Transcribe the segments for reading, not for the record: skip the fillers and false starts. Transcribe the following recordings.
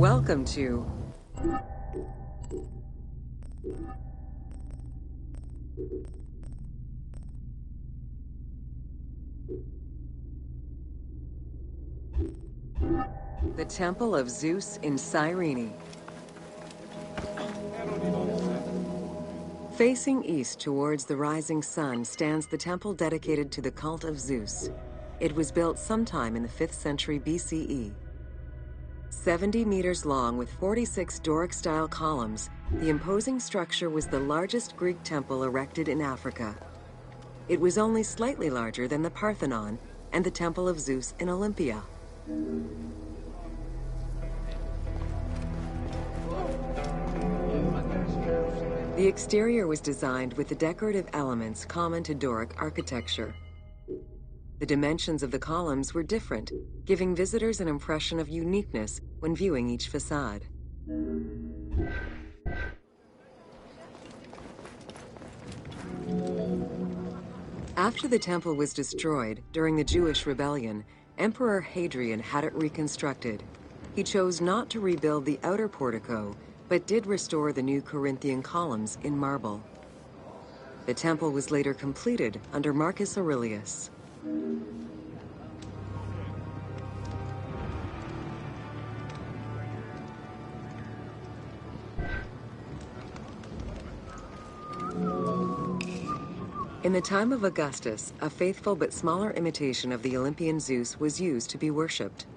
Welcome to the Temple of Zeus in Cyrene. Facing east towards the rising sun stands the temple dedicated to the cult of Zeus. It was built sometime in the 5th century BCE. 70 meters long with 46 Doric-style columns, the imposing structure was the largest Greek temple erected in Africa. It was only slightly larger than the Parthenon and the Temple of Zeus in Olympia. The exterior was designed with the decorative elements common to Doric architecture. The dimensions of the columns were different, giving visitors an impression of uniqueness when viewing each facade. After the temple was destroyed during the Jewish rebellion, Emperor Hadrian had it reconstructed. He chose not to rebuild the outer portico, but did restore the new Corinthian columns in marble. The temple was later completed under Marcus Aurelius. In the time of Augustus, a faithful but smaller imitation of the Olympian Zeus was used to be worshipped.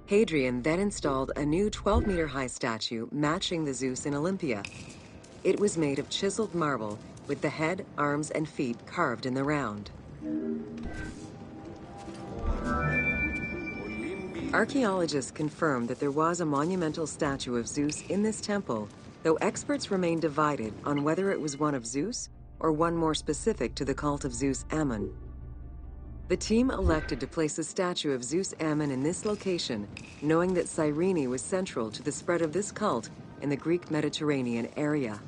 Hadrian then installed a new 12-meter-high statue matching the Zeus in Olympia. It was made of chiseled marble with the head, arms, and feet carved in the round. Archaeologists confirmed that there was a monumental statue of Zeus in this temple, though experts remain divided on whether it was one of Zeus or one more specific to the cult of Zeus Ammon. The team elected to place a statue of Zeus Ammon in this location, knowing that Cyrene was central to the spread of this cult in the Greek Mediterranean area.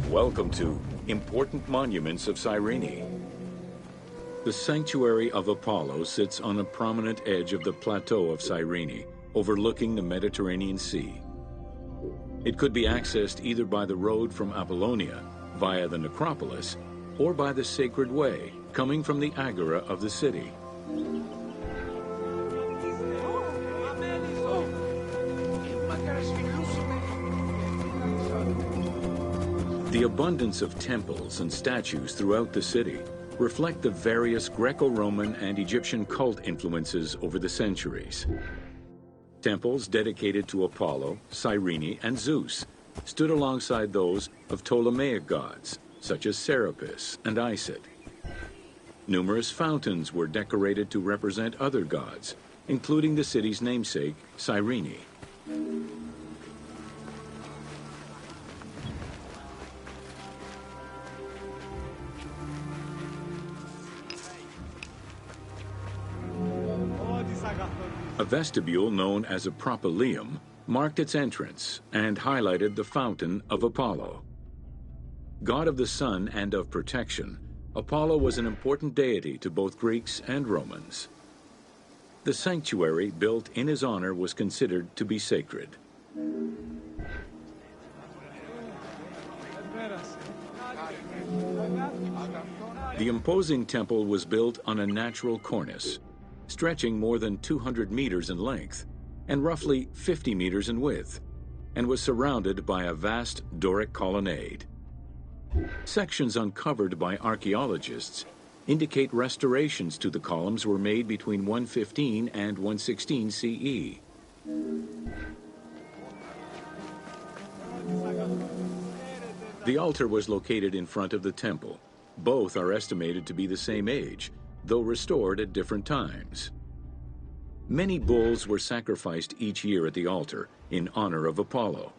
Welcome to Important Monuments of Cyrene. The sanctuary of Apollo sits on a prominent edge of the plateau of Cyrene, overlooking the Mediterranean Sea. It could be accessed either by the road from Apollonia, via the necropolis, or by the Sacred Way, coming from the agora of the city. The abundance of temples and statues throughout the city reflect the various Greco-Roman and Egyptian cult influences over the centuries. Temples dedicated to Apollo, Cyrene, and Zeus stood alongside those of Ptolemaic gods, such as Serapis and Isis. Numerous fountains were decorated to represent other gods, including the city's namesake, Cyrene. A vestibule known as a propylaeum marked its entrance and highlighted the fountain of Apollo. God of the sun and of protection, Apollo was an important deity to both Greeks and Romans. The sanctuary built in his honor was considered to be sacred. The imposing temple was built on a natural cornice, stretching more than 200 meters in length and roughly 50 meters in width, and was surrounded by a vast Doric colonnade. Sections uncovered by archaeologists indicate restorations to the columns were made between 115 and 116 CE. The altar was located in front of the temple. Both are estimated to be the same age, though restored at different times. Many bulls were sacrificed each year at the altar in honor of Apollo.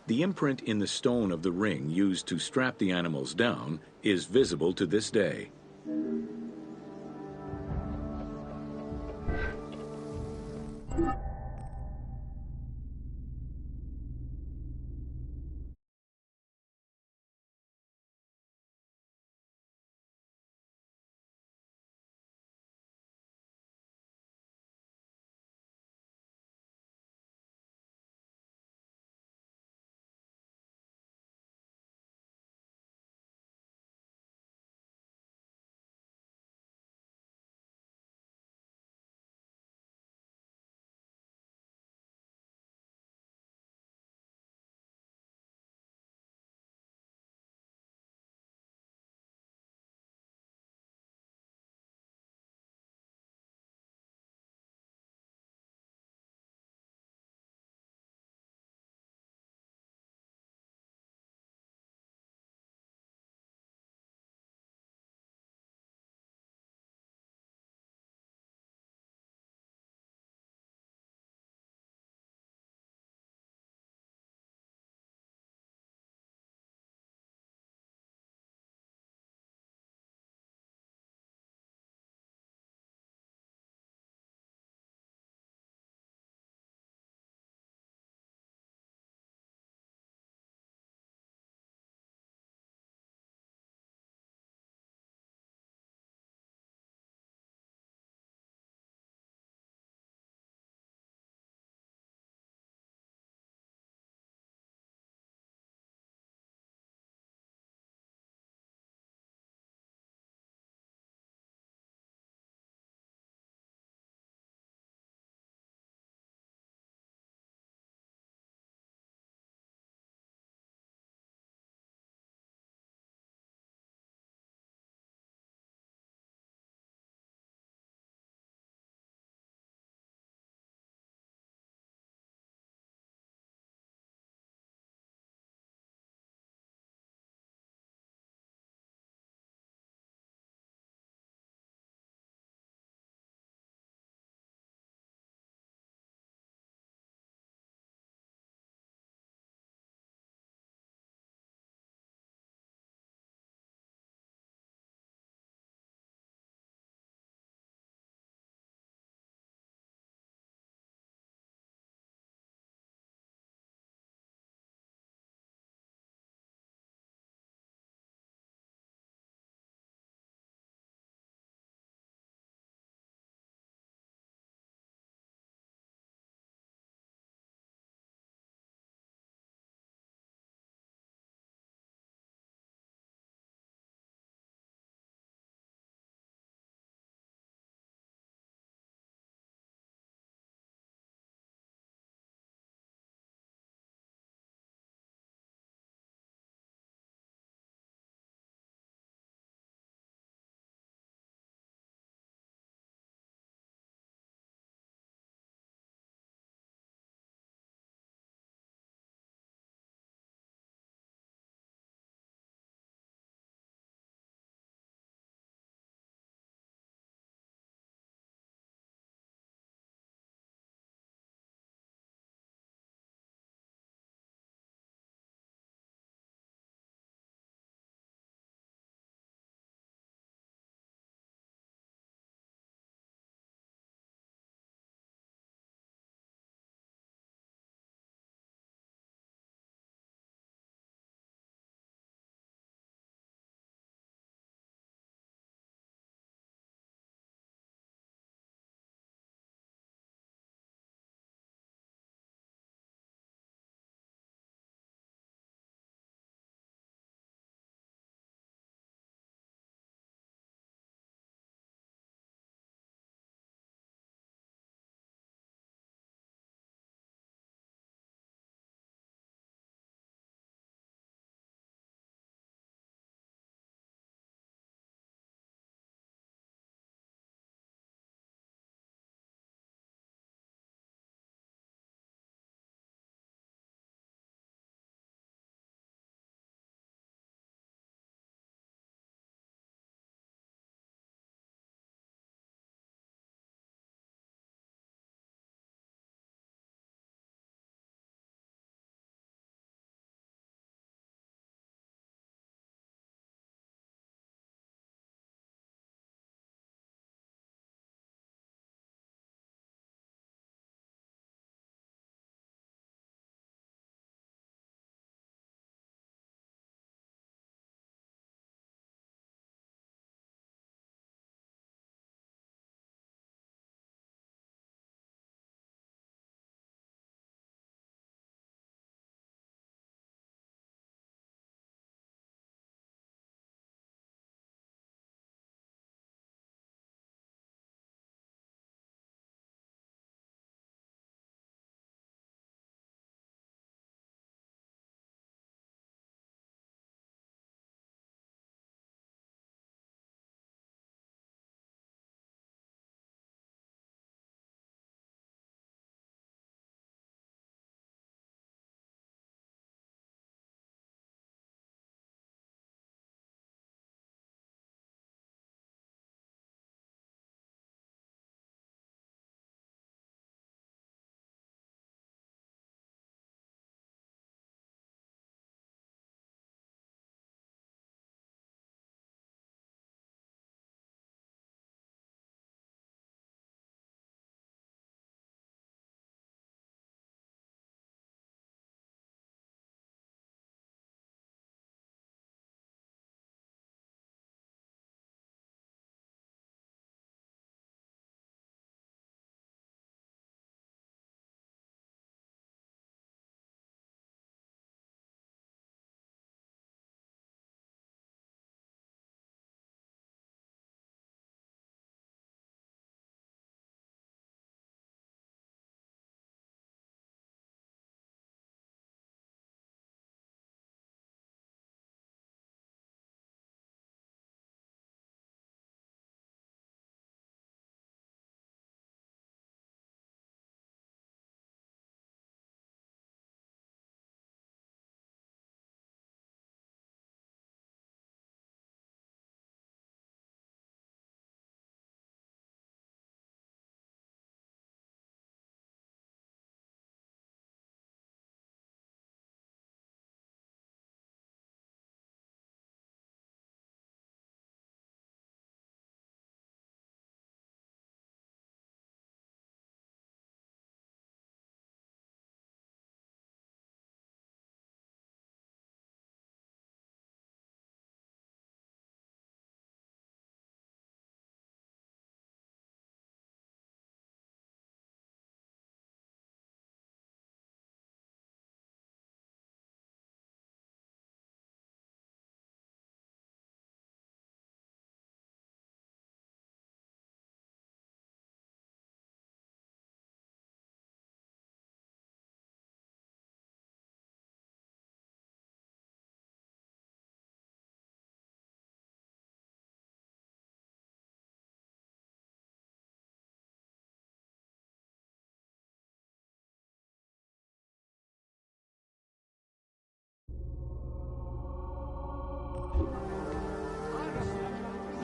The imprint in the stone of the ring used to strap the animals down is visible to this day.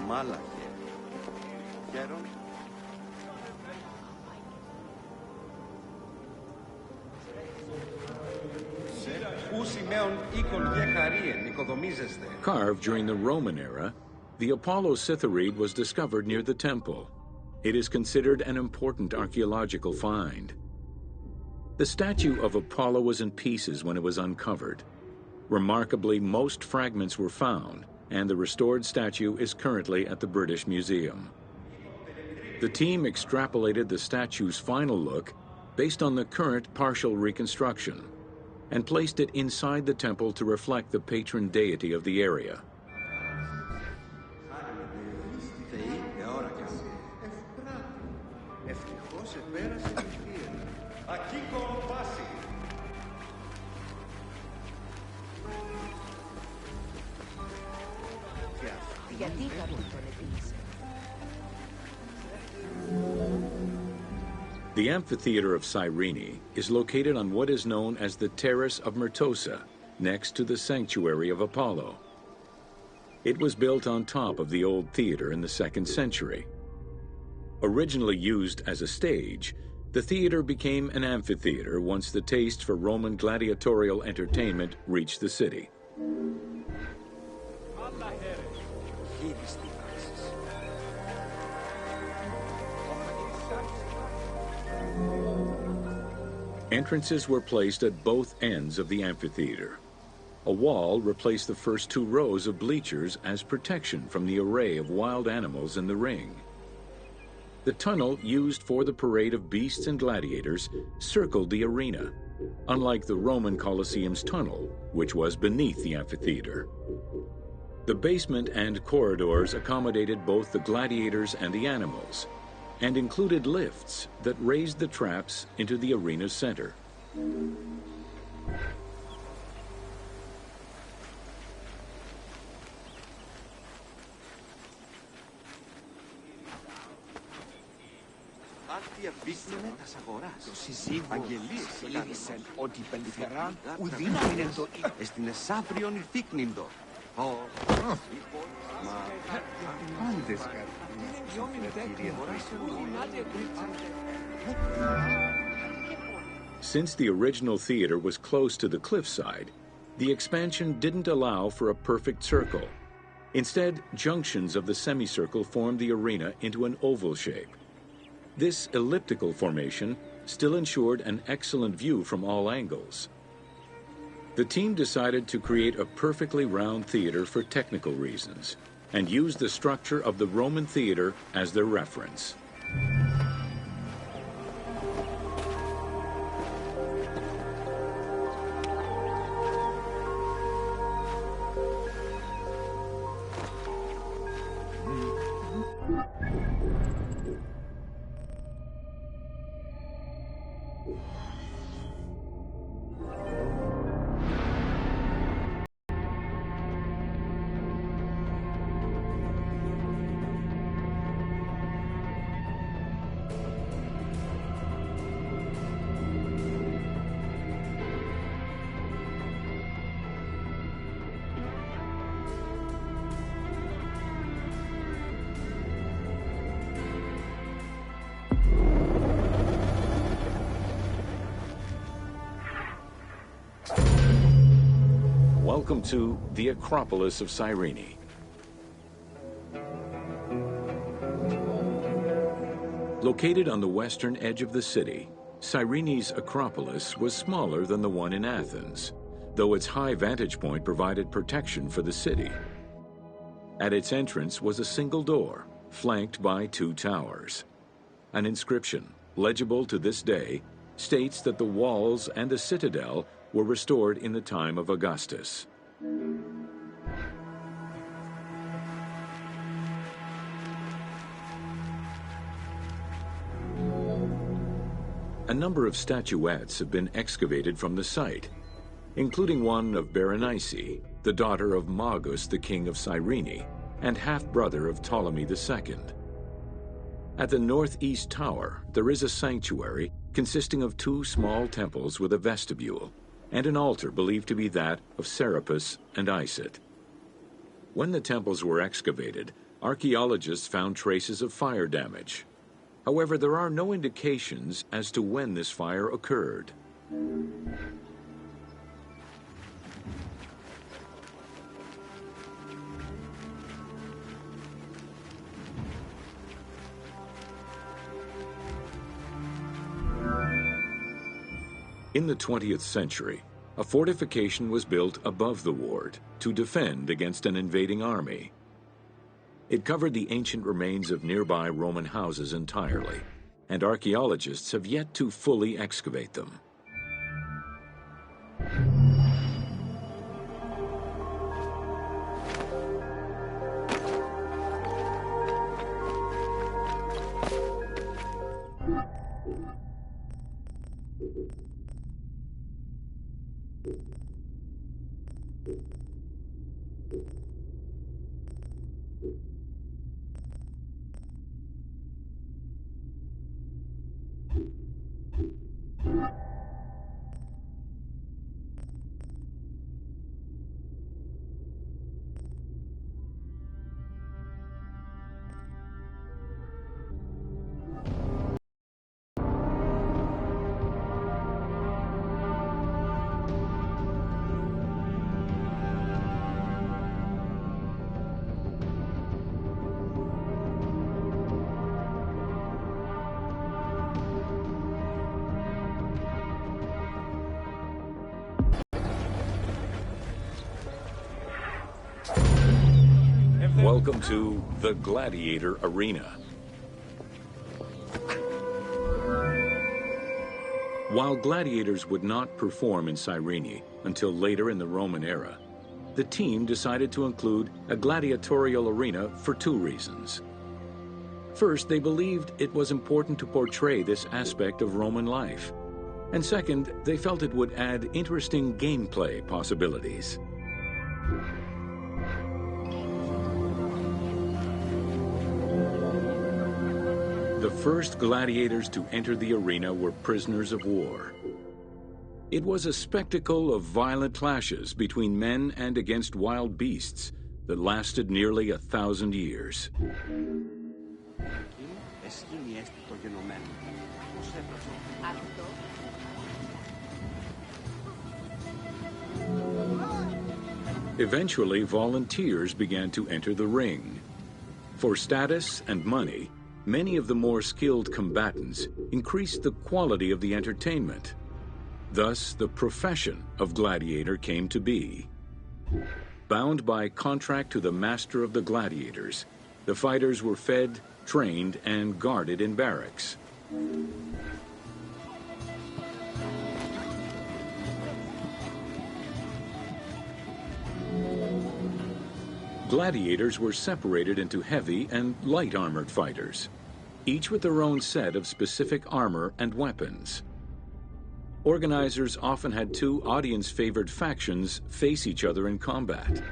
Μάλακε. Χαίρομαι. Carved during the Roman era, the Apollo Cytharide was discovered near the temple. It is considered an important archaeological find. The statue of Apollo was in pieces when it was uncovered. Remarkably, most fragments were found, and the restored statue is currently at the British Museum. The team extrapolated the statue's final look based on the current partial reconstruction and placed it inside the temple to reflect the patron deity of the area. The amphitheater of Cyrene is located on what is known as the Terrace of Myrtosa, next to the sanctuary of Apollo. It was built on top of the old theater in the 2nd century. Originally used as a stage, the theater became an amphitheater once the taste for Roman gladiatorial entertainment reached the city. Entrances were placed at both ends of the amphitheater. A wall replaced the first 2 rows of bleachers as protection from the array of wild animals in the ring. The tunnel used for the parade of beasts and gladiators circled the arena, unlike the Roman Colosseum's tunnel, which was beneath the amphitheater. The basement and corridors accommodated both the gladiators and the animals, and included lifts that raised the traps into the arena's center. Το σύζυγο αγγελίες ότι πελθεράν ουδύναμιν εν το εστιν εσάφριον ηθίκνυντο. Since the original theater was close to the cliffside, the expansion didn't allow for a perfect circle. Instead, junctions of the semicircle formed the arena into an oval shape. This elliptical formation still ensured an excellent view from all angles. The team decided to create a perfectly round theater for technical reasons and used the structure of the Roman theater as their reference. Welcome to the Acropolis of Cyrene. Located on the western edge of the city, Cyrene's Acropolis was smaller than the one in Athens, though its high vantage point provided protection for the city. At its entrance was a single door, flanked by 2 towers. An inscription, legible to this day, states that the walls and the citadel were restored in the time of Augustus. A number of statuettes have been excavated from the site, including one of Berenice, the daughter of Magus, the king of Cyrene, and half-brother of Ptolemy II. At the northeast tower, there is a sanctuary consisting of 2 small temples with a vestibule, and an altar believed to be that of Serapis and Isis. When the temples were excavated, Archaeologists found traces of fire damage. However, there are no indications as to when this fire occurred. In the 20th century, a fortification was built above the ward to defend against an invading army. It covered the ancient remains of nearby Roman houses entirely, and archaeologists have yet to fully excavate them. Welcome to the Gladiator Arena. While gladiators would not perform in Cyrene until later in the Roman era, the team decided to include a gladiatorial arena for two reasons. First, they believed it was important to portray this aspect of Roman life. And second, they felt it would add interesting gameplay possibilities. The first gladiators to enter the arena were prisoners of war. It was a spectacle of violent clashes between men and against wild beasts that lasted nearly 1,000 years. Eventually, volunteers began to enter the ring. For status and money, many of the more skilled combatants increased the quality of the entertainment. Thus, the profession of gladiator came to be. Bound by contract to the master of the gladiators, the fighters were fed, trained, and guarded in barracks. Gladiators were separated into heavy and light armored fighters, each with their own set of specific armor and weapons. Organizers often had two audience-favored factions face each other in combat.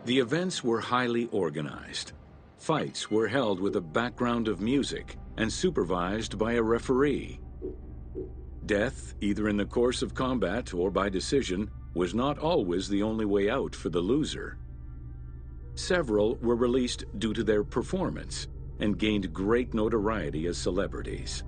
The events were highly organized. Fights were held with a background of music and supervised by a referee. Death, either in the course of combat or by decision, was not always the only way out for the loser. Several were released due to their performance and gained great notoriety as celebrities.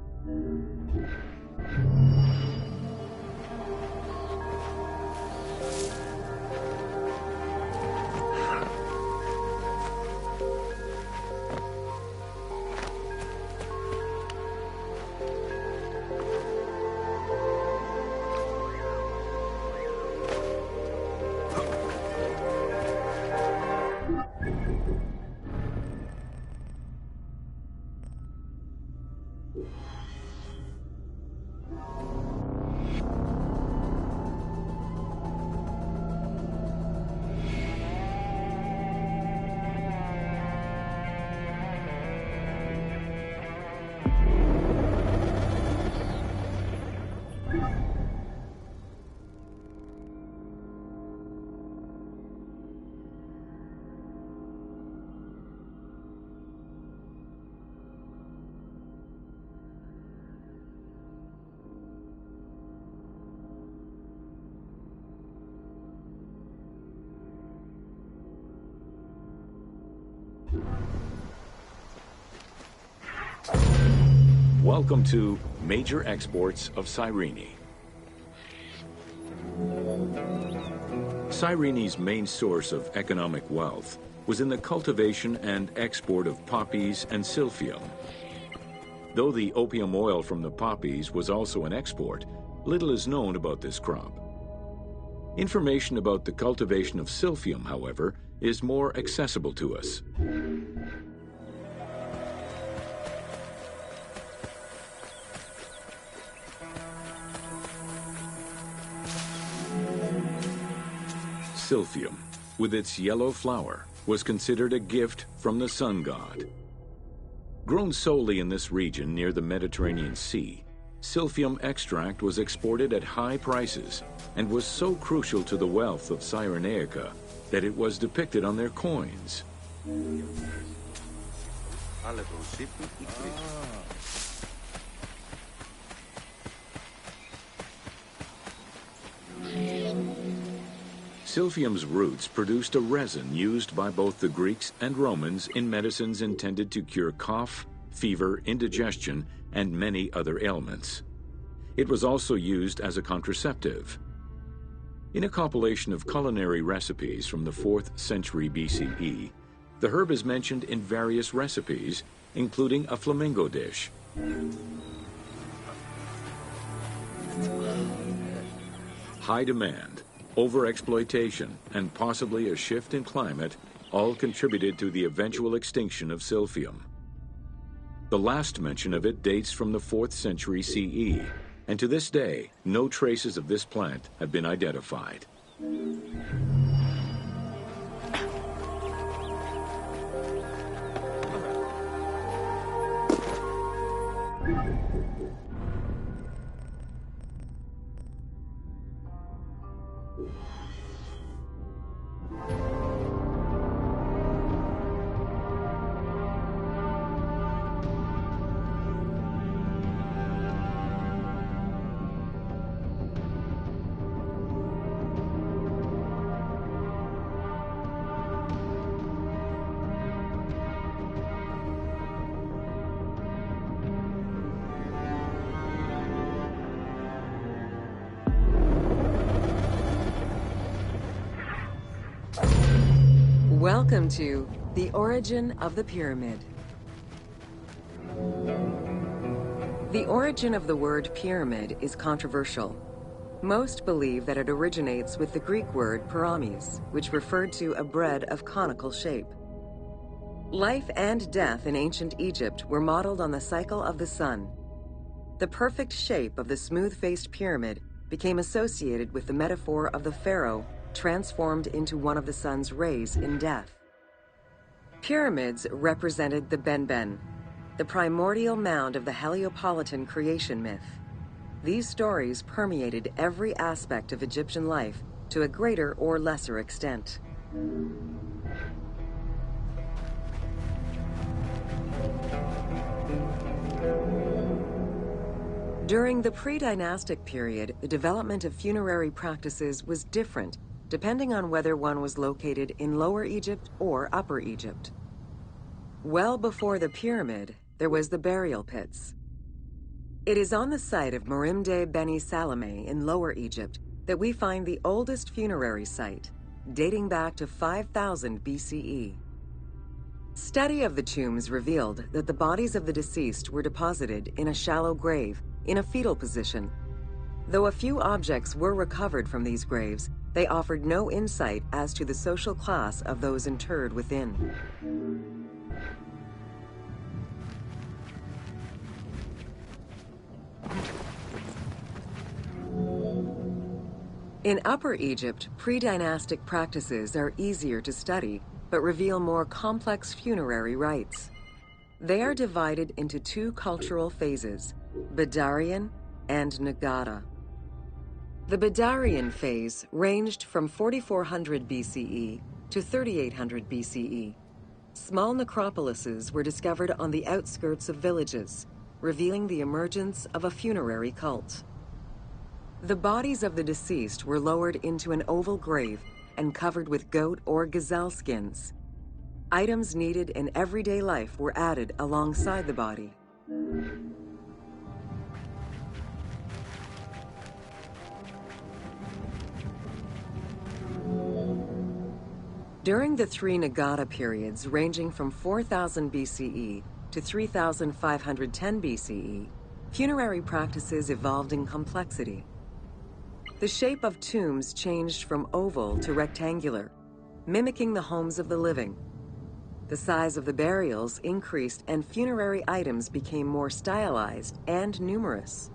Welcome to Major Exports of Cyrene. Cyrene's main source of economic wealth was in the cultivation and export of poppies and silphium. Though the opium oil from the poppies was also an export, little is known about this crop. Information about the cultivation of silphium, however, is more accessible to us. Silphium, with its yellow flower, was considered a gift from the sun god. Grown solely in this region near the Mediterranean Sea, silphium extract was exported at high prices and was so crucial to the wealth of Cyrenaica that it was depicted on their coins. Silphium's roots produced a resin used by both the Greeks and Romans in medicines intended to cure cough, fever, indigestion, and many other ailments. It was also used as a contraceptive. In a compilation of culinary recipes from the 4th century BCE, the herb is mentioned in various recipes, including a flamingo dish. High demand, overexploitation, and possibly a shift in climate all contributed to the eventual extinction of silphium. The last mention of it dates from the 4th century CE, and to this day, no traces of this plant have been identified. Welcome to The Origin of the Pyramid. The origin of the word pyramid is controversial. Most believe that it originates with the Greek word pyramis, which referred to a bread of conical shape. Life and death in ancient Egypt were modeled on the cycle of the sun. The perfect shape of the smooth-faced pyramid became associated with the metaphor of the pharaoh transformed into one of the sun's rays in death. Pyramids represented the Benben, the primordial mound of the Heliopolitan creation myth. These stories permeated every aspect of Egyptian life to a greater or lesser extent. During the pre-dynastic period, the development of funerary practices was different depending on whether one was located in Lower Egypt or Upper Egypt. Well before the pyramid, there was the burial pits. It is on the site of Merimde Beni Salome in Lower Egypt that we find the oldest funerary site, dating back to 5000 BCE. Study of the tombs revealed that the bodies of the deceased were deposited in a shallow grave, in a fetal position. Though a few objects were recovered from these graves, they offered no insight as to the social class of those interred within. In Upper Egypt, pre-dynastic practices are easier to study, but reveal more complex funerary rites. They are divided into two cultural phases, Badarian and Nagada. The Badarian phase ranged from 4400 BCE to 3800 BCE. Small necropolises were discovered on the outskirts of villages, revealing the emergence of a funerary cult. The bodies of the deceased were lowered into an oval grave and covered with goat or gazelle skins. Items needed in everyday life were added alongside the body. During the three Nagata periods ranging from 4000 BCE to 3510 BCE, funerary practices evolved in complexity. The shape of tombs changed from oval to rectangular, mimicking the homes of the living. The size of the burials increased and funerary items became more stylized and numerous.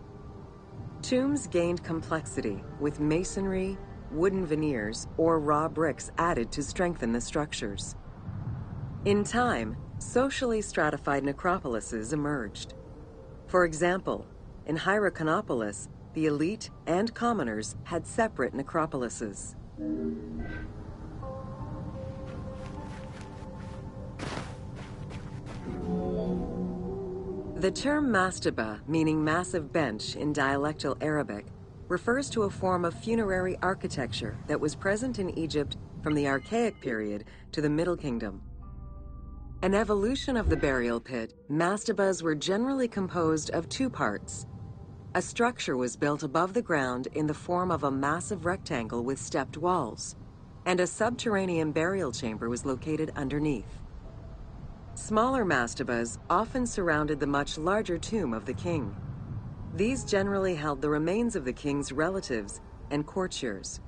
Tombs gained complexity with masonry, wooden veneers, or raw bricks added to strengthen the structures. In time, socially stratified necropolises emerged. For example, in Hyrcanopolis, the elite and commoners had separate necropolises. The term mastaba, meaning massive bench in dialectal Arabic, refers to a form of funerary architecture that was present in Egypt from the Archaic period to the Middle Kingdom. An evolution of the burial pit, mastabas were generally composed of two parts. A structure was built above the ground in the form of a massive rectangle with stepped walls, and a subterranean burial chamber was located underneath. Smaller mastabas often surrounded the much larger tomb of the king. These generally held the remains of the king's relatives and courtiers.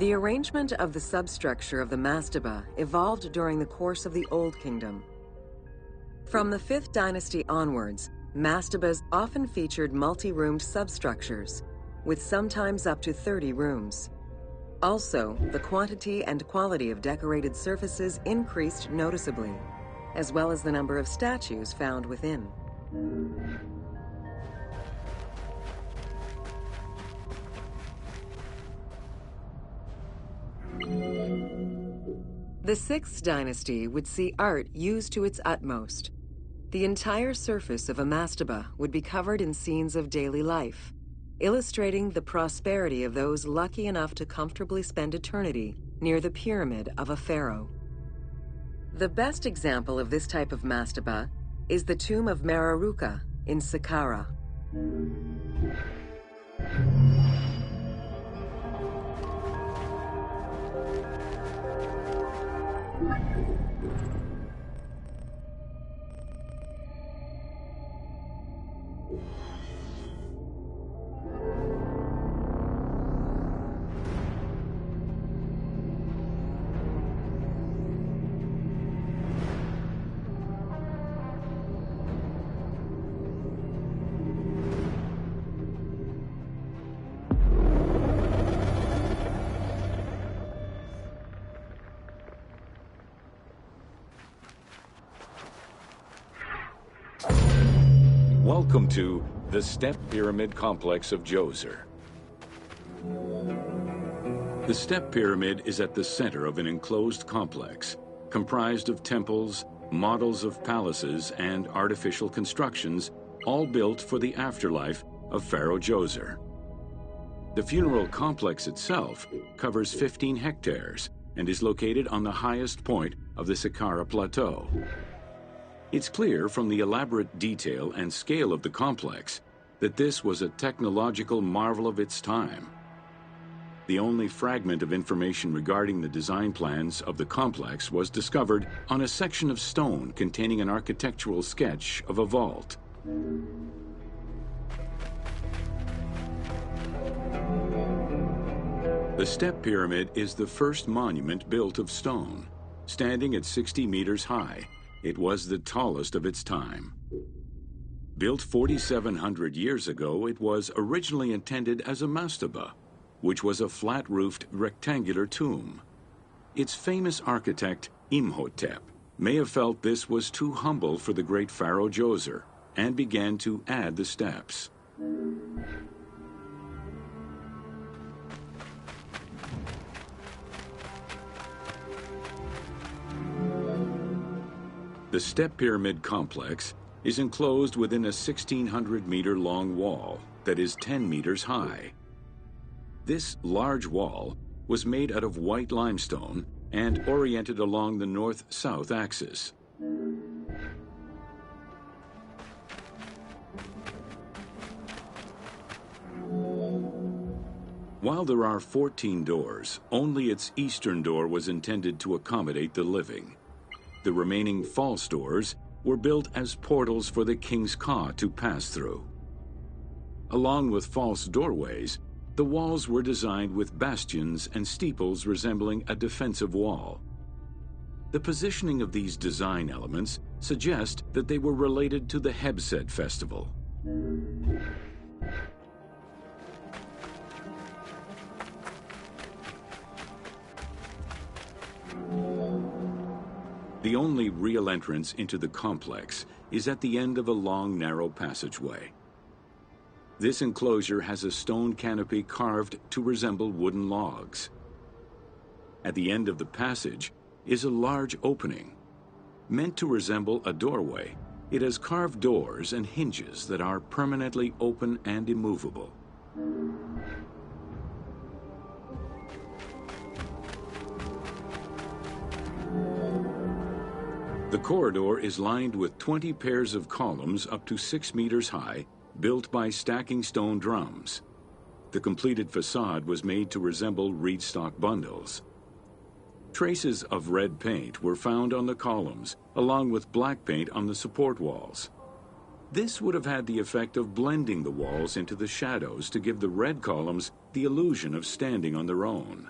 The arrangement of the substructure of the mastaba evolved during the course of the Old Kingdom. From the 5th dynasty onwards, mastabas often featured multi-roomed substructures, with sometimes up to 30 rooms. Also, the quantity and quality of decorated surfaces increased noticeably, as well as the number of statues found within. The 6th dynasty would see art used to its utmost. The entire surface of a mastaba would be covered in scenes of daily life, illustrating the prosperity of those lucky enough to comfortably spend eternity near the pyramid of a pharaoh. The best example of this type of mastaba is the tomb of Mereruka in Saqqara. Welcome to the Step Pyramid Complex of Djoser. The Step Pyramid is at the center of an enclosed complex, comprised of temples, models of palaces, and artificial constructions, all built for the afterlife of Pharaoh Djoser. The funeral complex itself covers 15 hectares and is located on the highest point of the Saqqara Plateau. It's clear from the elaborate detail and scale of the complex that this was a technological marvel of its time. The only fragment of information regarding the design plans of the complex was discovered on a section of stone containing an architectural sketch of a vault. The Step Pyramid is the first monument built of stone. Standing at 60 meters high, it was the tallest of its time. Built 4,700 years ago, it was originally intended as a mastaba, which was a flat-roofed rectangular tomb. Its famous architect, Imhotep, may have felt this was too humble for the great pharaoh Djoser and began to add the steps. The step pyramid complex is enclosed within a 1,600-meter-long wall that is 10 meters high. This large wall was made out of white limestone and oriented along the north-south axis. While there are 14 doors, only its eastern door was intended to accommodate the living. The remaining false doors were built as portals for the king's ka to pass through. Along with false doorways, the walls were designed with bastions and steeples resembling a defensive wall. The positioning of these design elements suggest that they were related to the Hebsed festival. The only real entrance into the complex is at the end of a long, narrow passageway. This enclosure has a stone canopy carved to resemble wooden logs. At the end of the passage is a large opening. Meant to resemble a doorway, it has carved doors and hinges that are permanently open and immovable. The corridor is lined with 20 pairs of columns up to 6 meters high, built by stacking stone drums. The completed facade was made to resemble reed stock bundles. Traces of red paint were found on the columns, along with black paint on the support walls. This would have had the effect of blending the walls into the shadows to give the red columns the illusion of standing on their own.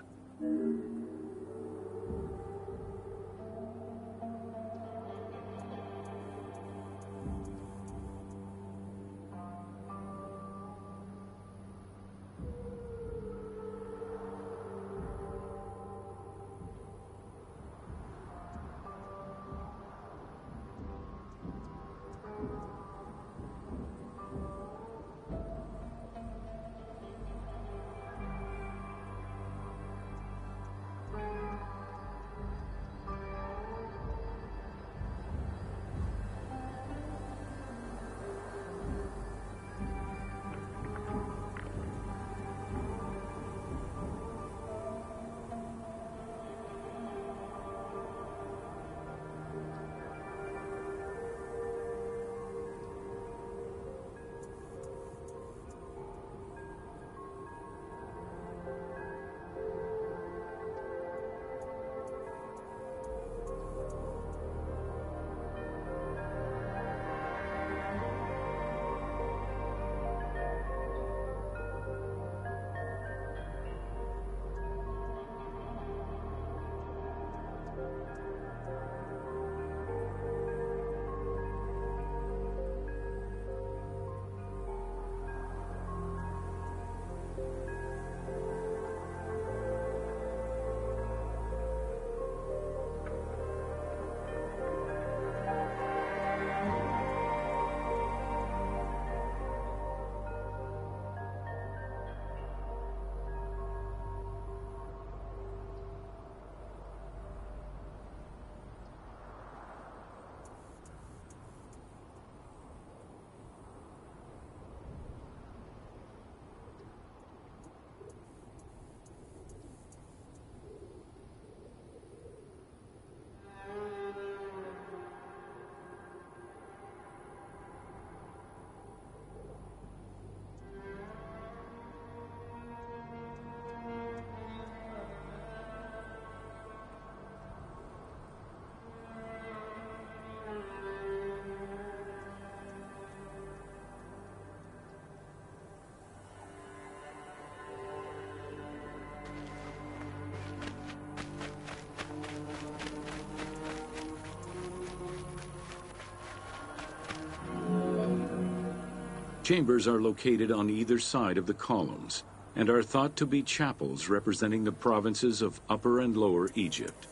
Chambers are located on either side of the columns and are thought to be chapels representing the provinces of Upper and Lower Egypt.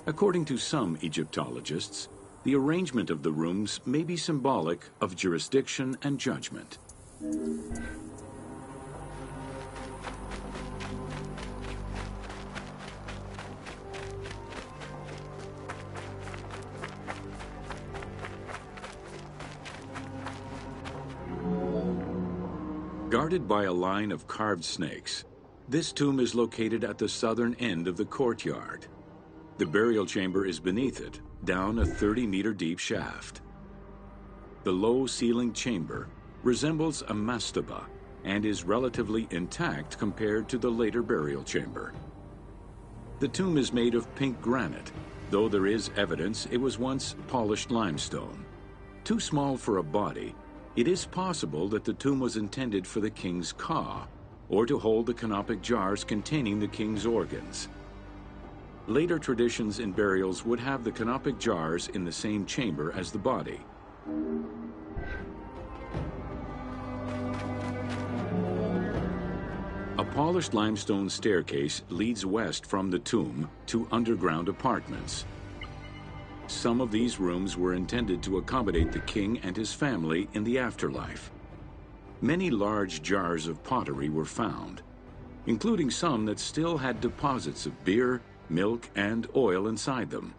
According to some Egyptologists, the arrangement of the rooms may be symbolic of jurisdiction and judgment. Guarded by a line of carved snakes, this tomb is located at the southern end of the courtyard. The burial chamber is beneath it, down a 30-meter deep shaft. The low-ceilinged chamber resembles a mastaba and is relatively intact compared to the later burial chamber. The tomb is made of pink granite, though there is evidence it was once polished limestone. Too small for a body, it is possible that the tomb was intended for the king's ka, or to hold the canopic jars containing the king's organs. Later traditions in burials would have the canopic jars in the same chamber as the body. A polished limestone staircase leads west from the tomb to underground apartments. Some of these rooms were intended to accommodate the king and his family in the afterlife. Many large jars of pottery were found, including some that still had deposits of beer, milk, and oil inside them.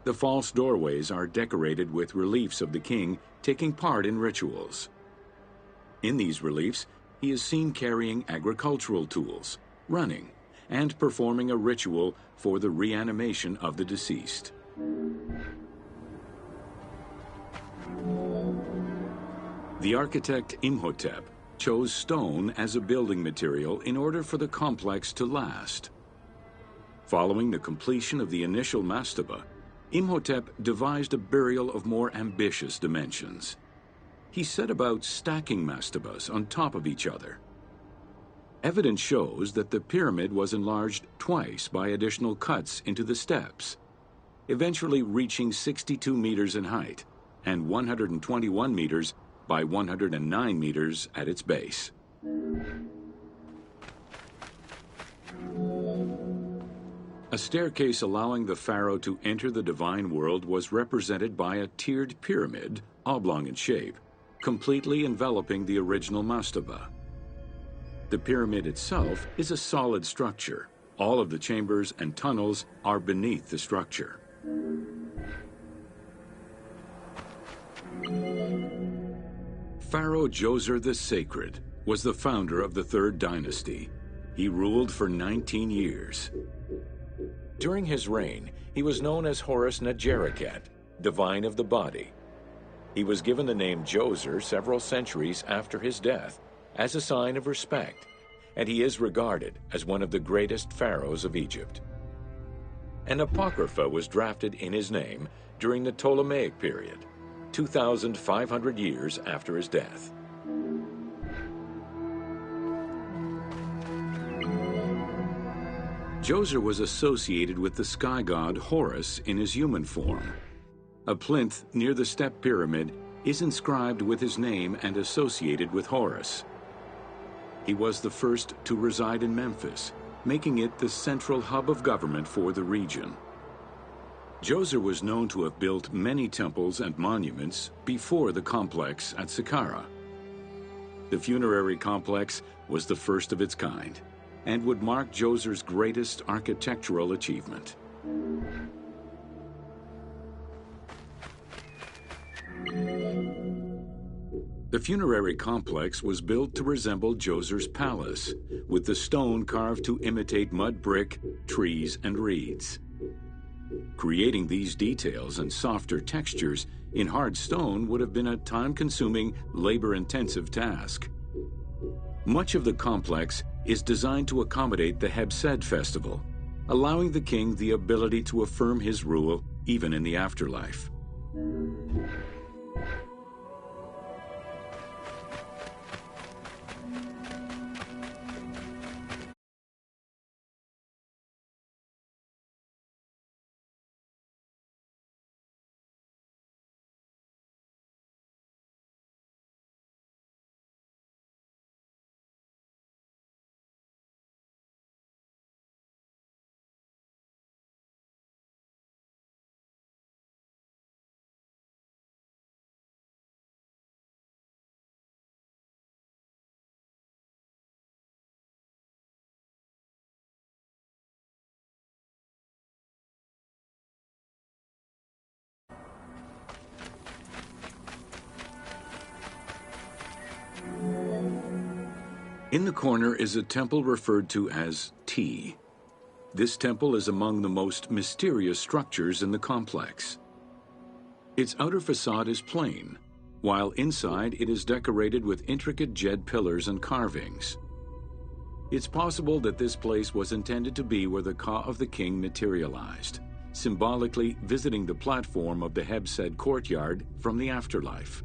The false doorways are decorated with reliefs of the king taking part in rituals. In these reliefs, he is seen carrying agricultural tools, running, and performing a ritual for the reanimation of the deceased. The architect Imhotep chose stone as a building material in order for the complex to last. Following the completion of the initial mastaba, Imhotep devised a burial of more ambitious dimensions. He set about stacking mastabas on top of each other. Evidence shows that the pyramid was enlarged twice by additional cuts into the steps, eventually reaching 62 meters in height and 121 meters by 109 meters at its base. A staircase allowing the pharaoh to enter the divine world was represented by a tiered pyramid, oblong in shape, completely enveloping the original mastaba. The pyramid itself is a solid structure. All of the chambers and tunnels are beneath the structure. Pharaoh Djoser the Sacred was the founder of the Third Dynasty. He ruled for 19 years. During his reign, he was known as Horus Negereket, divine of the body. He was given the name Djoser several centuries after his death as a sign of respect, and he is regarded as one of the greatest pharaohs of Egypt. An apocrypha was drafted in his name during the Ptolemaic period, 2,500 years after his death. Djoser was associated with the sky god Horus in his human form. A plinth near the step pyramid is inscribed with his name and associated with Horus. He was the first to reside in Memphis, making it the central hub of government for the region. Djoser was known to have built many temples and monuments before the complex at Saqqara. The funerary complex was the first of its kind and would mark Djoser's greatest architectural achievement. The funerary complex was built to resemble Djoser's palace, with the stone carved to imitate mud brick, trees, and reeds. Creating these details and softer textures in hard stone would have been a time-consuming, labor-intensive task. Much of the complex is designed to accommodate the Hebsed festival, allowing the king the ability to affirm his rule even in the afterlife. In the corner is a temple referred to as T. This temple is among the most mysterious structures in the complex. Its outer facade is plain, while inside it is decorated with intricate jed pillars and carvings. It's possible that this place was intended to be where the Ka of the king materialized, symbolically visiting the platform of the Hebsed courtyard from the afterlife.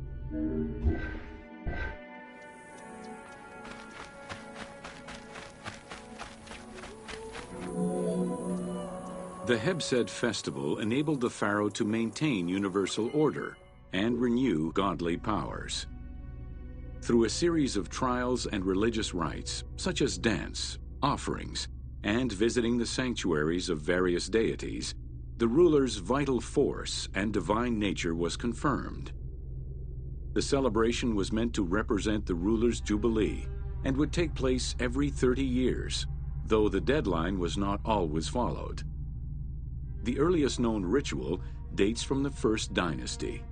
The Hebsed festival enabled the pharaoh to maintain universal order and renew godly powers. Through a series of trials and religious rites, such as dance, offerings, and visiting the sanctuaries of various deities, the ruler's vital force and divine nature was confirmed. The celebration was meant to represent the ruler's jubilee and would take place every 30 years, though the deadline was not always followed. The earliest known ritual dates from the First Dynasty.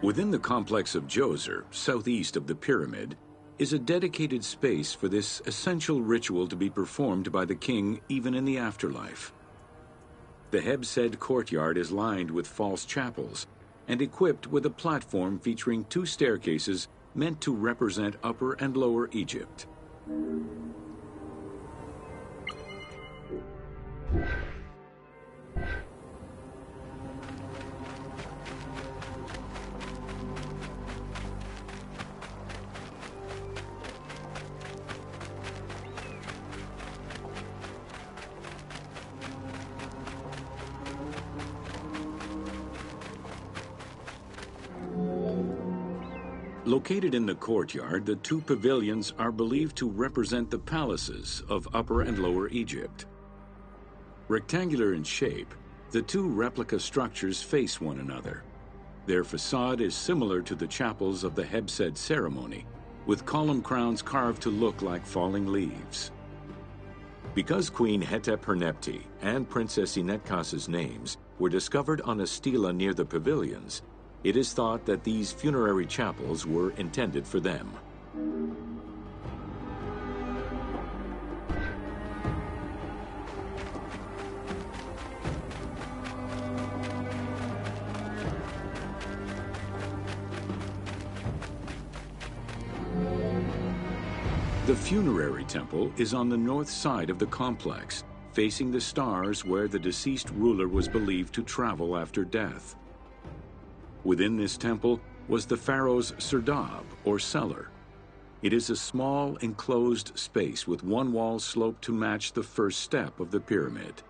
Within the complex of Djoser, southeast of the pyramid, is a dedicated space for this essential ritual to be performed by the king even in the afterlife. The Hebsed courtyard is lined with false chapels and equipped with a platform featuring 2 staircases meant to represent Upper and Lower Egypt. Located in the courtyard, the 2 pavilions are believed to represent the palaces of Upper and Lower Egypt. Rectangular in shape, the 2 replica structures face one another. Their facade is similar to the chapels of the Hebsed ceremony, with column crowns carved to look like falling leaves. Because Queen Hetep-Hernepti and Princess Inetkas's names were discovered on a stela near the pavilions, it is thought that these funerary chapels were intended for them. The funerary temple is on the north side of the complex, facing the stars where the deceased ruler was believed to travel after death. Within this temple was the pharaoh's serdab, or cellar. It is a small, enclosed space with one wall sloped to match the first step of the pyramid.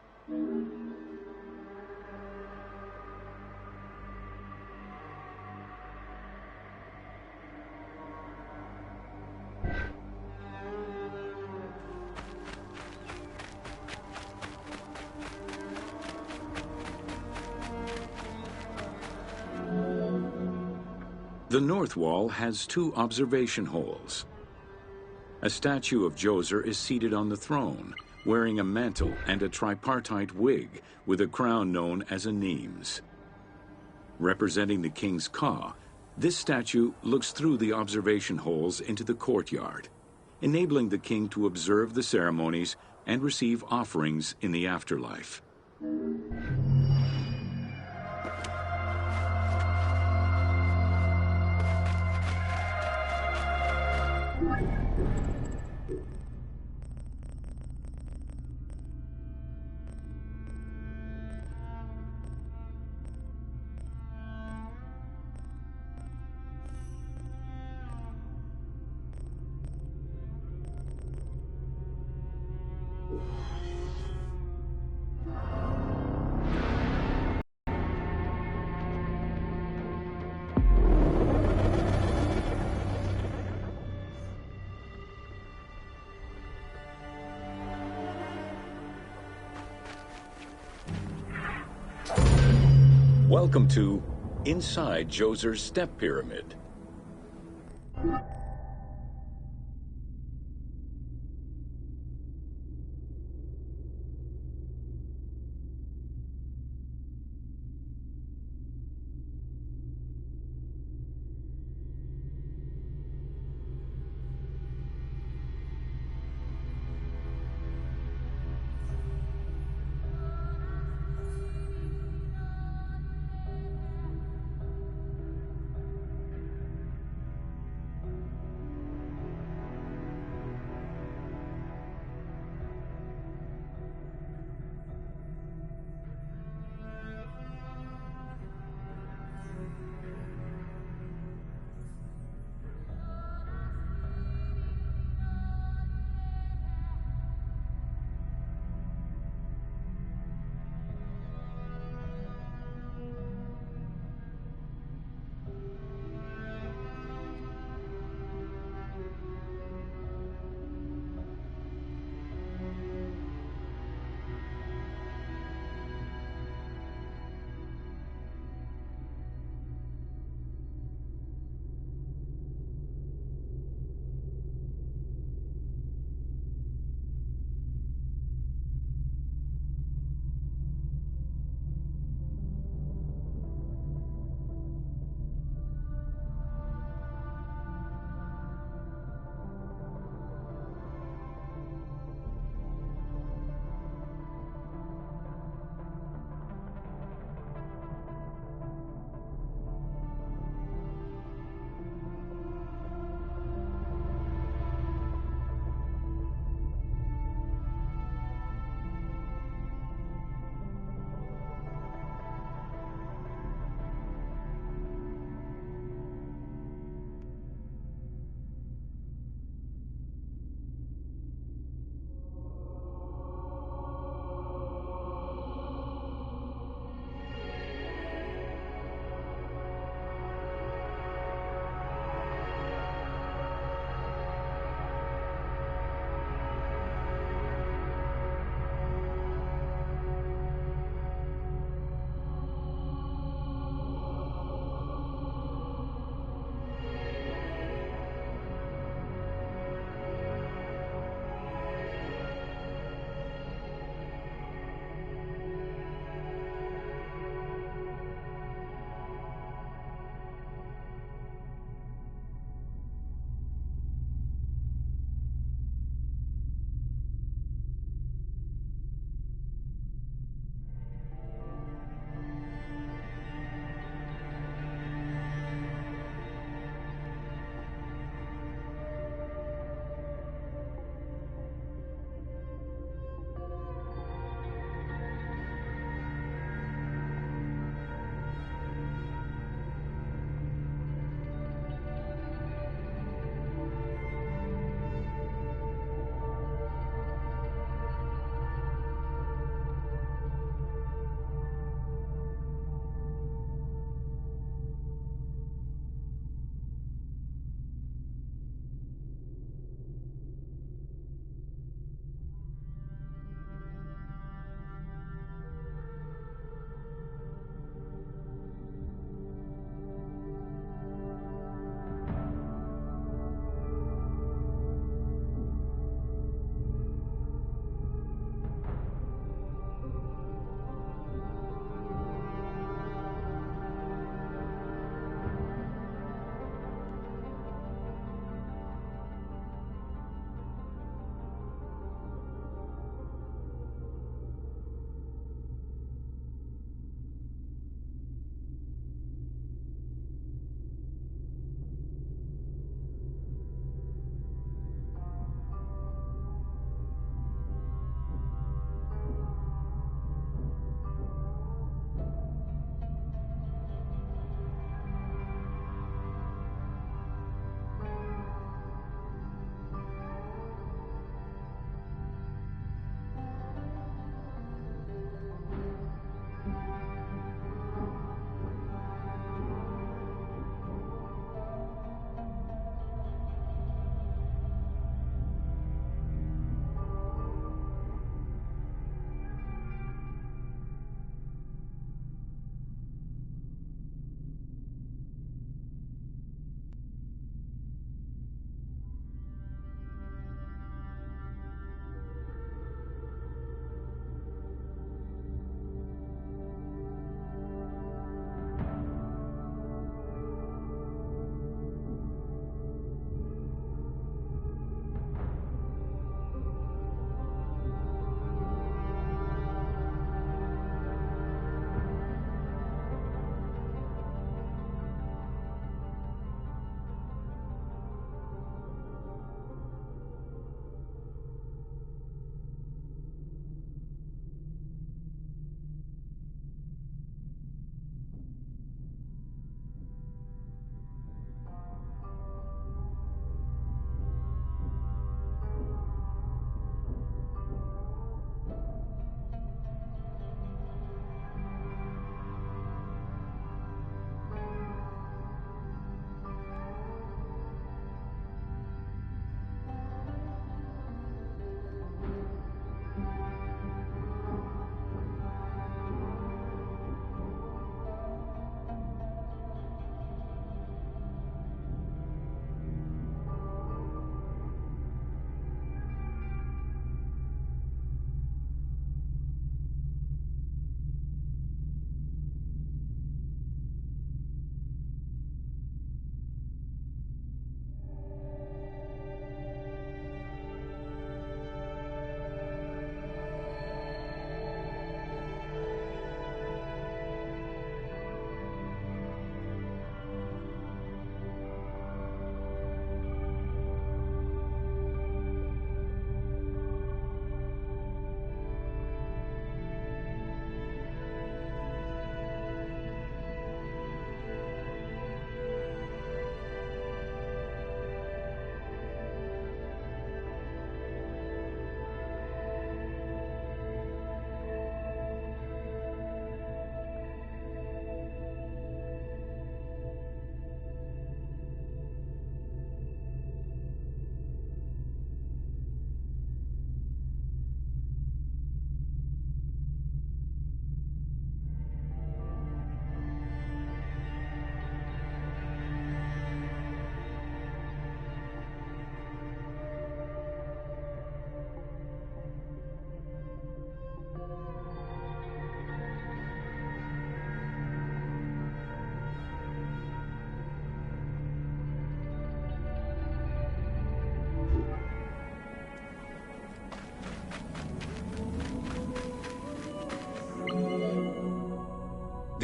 The north wall has 2 observation holes. A statue of Djoser is seated on the throne, wearing a mantle and a tripartite wig with a crown known as a Nemes. Representing the king's Ka, this statue looks through the observation holes into the courtyard, enabling the king to observe the ceremonies and receive offerings in the afterlife. Welcome to Inside Djoser's Step Pyramid.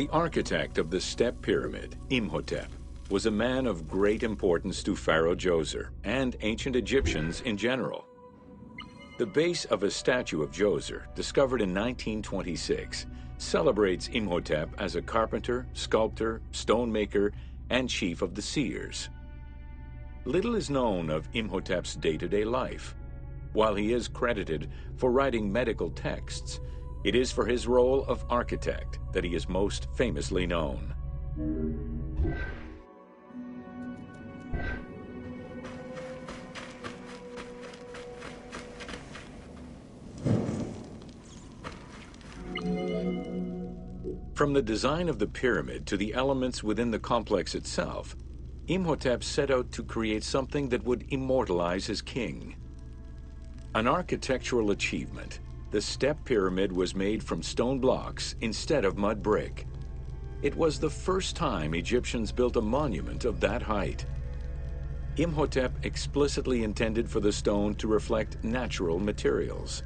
The architect of the Step Pyramid, Imhotep, was a man of great importance to Pharaoh Djoser and ancient Egyptians in general. The base of a statue of Djoser, discovered in 1926, celebrates Imhotep as a carpenter, sculptor, stonemaker, and chief of the seers. Little is known of Imhotep's day-to-day life. While he is credited for writing medical texts, it is for his role of architect that he is most famously known. From the design of the pyramid to the elements within the complex itself, Imhotep set out to create something that would immortalize his king. An architectural achievement, the Step Pyramid was made from stone blocks instead of mud brick. It was the first time Egyptians built a monument of that height. Imhotep explicitly intended for the stone to reflect natural materials.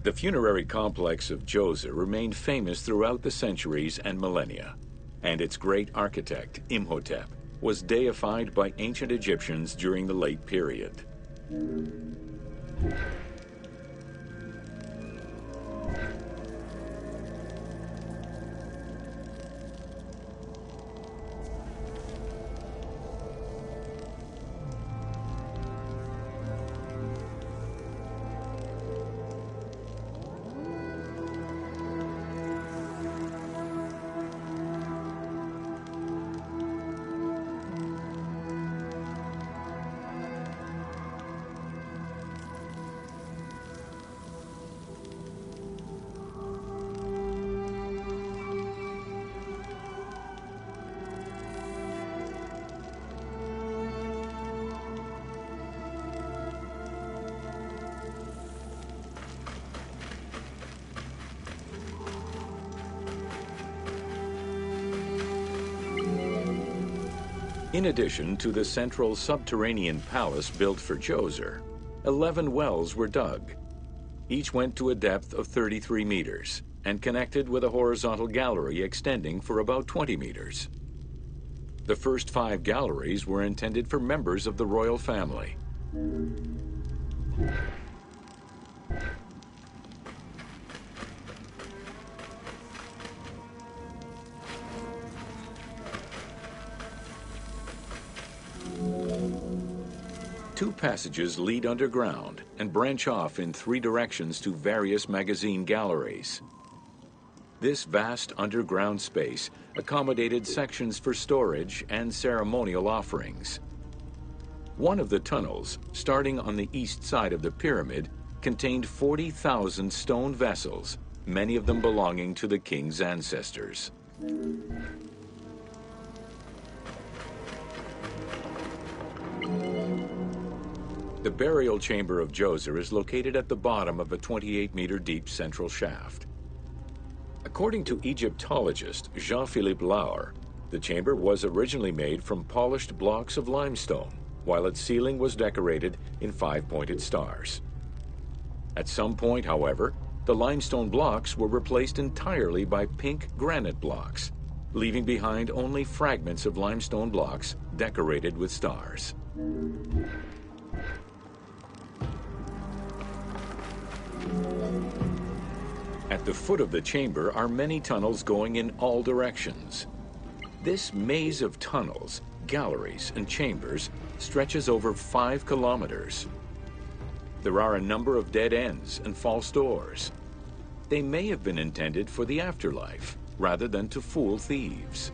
The funerary complex of Djoser remained famous throughout the centuries and millennia, and its great architect, Imhotep, was deified by ancient Egyptians during the late period. In addition to the central subterranean palace built for Djoser, 11 wells were dug. Each went to a depth of 33 meters and connected with a horizontal gallery extending for about 20 meters. The first 5 galleries were intended for members of the royal family. Two passages lead underground and branch off in 3 directions to various magazine galleries. This vast underground space accommodated sections for storage and ceremonial offerings. One of the tunnels, starting on the east side of the pyramid, contained 40,000 stone vessels, many of them belonging to the king's ancestors. The burial chamber of Djoser is located at the bottom of a 28-meter deep central shaft. According to Egyptologist Jean-Philippe Lauer, the chamber was originally made from polished blocks of limestone, while its ceiling was decorated in 5-pointed stars. At some point, however, the limestone blocks were replaced entirely by pink granite blocks, leaving behind only fragments of limestone blocks decorated with stars. At the foot of the chamber are many tunnels going in all directions. This maze of tunnels, galleries, and chambers stretches over 5 kilometers. There are a number of dead ends and false doors. They may have been intended for the afterlife, rather than to fool thieves.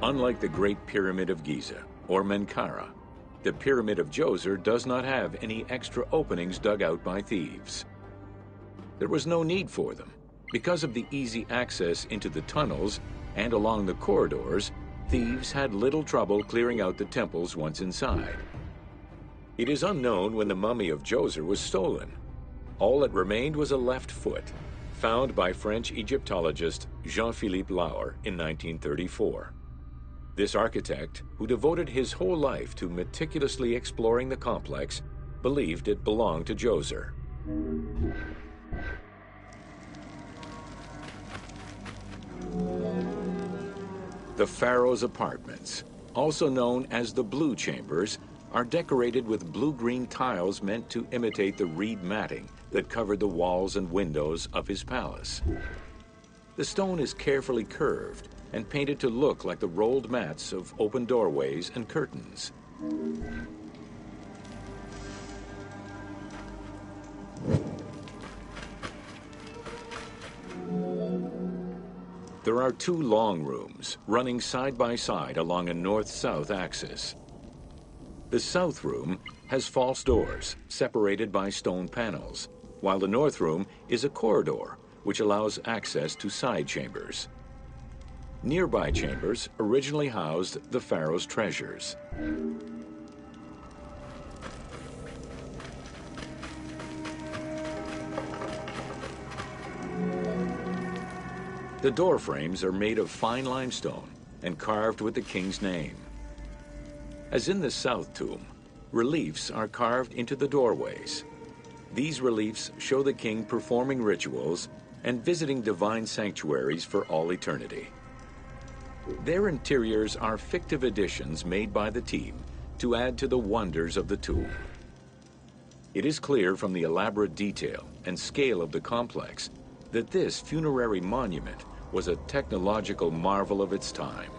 Unlike the Great Pyramid of Giza, or Menkaure, the Pyramid of Djoser does not have any extra openings dug out by thieves. There was no need for them. Because of the easy access into the tunnels and along the corridors, thieves had little trouble clearing out the temples once inside. It is unknown when the mummy of Djoser was stolen. All that remained was a left foot, found by French Egyptologist Jean-Philippe Lauer in 1934. This architect, who devoted his whole life to meticulously exploring the complex, believed it belonged to Djoser. The pharaoh's apartments, also known as the blue chambers, are decorated with blue-green tiles meant to imitate the reed matting that covered the walls and windows of his palace. The stone is carefully curved and painted to look like the rolled mats of open doorways and curtains. There are two long rooms running side by side along a north-south axis. The south room has false doors separated by stone panels, while the north room is a corridor which allows access to side chambers. Nearby chambers originally housed the pharaoh's treasures. The door frames are made of fine limestone and carved with the king's name. As in the south tomb, reliefs are carved into the doorways. These reliefs show the king performing rituals and visiting divine sanctuaries for all eternity. Their interiors are fictive additions made by the team to add to the wonders of the tomb. It is clear from the elaborate detail and scale of the complex that this funerary monument was a technological marvel of its time.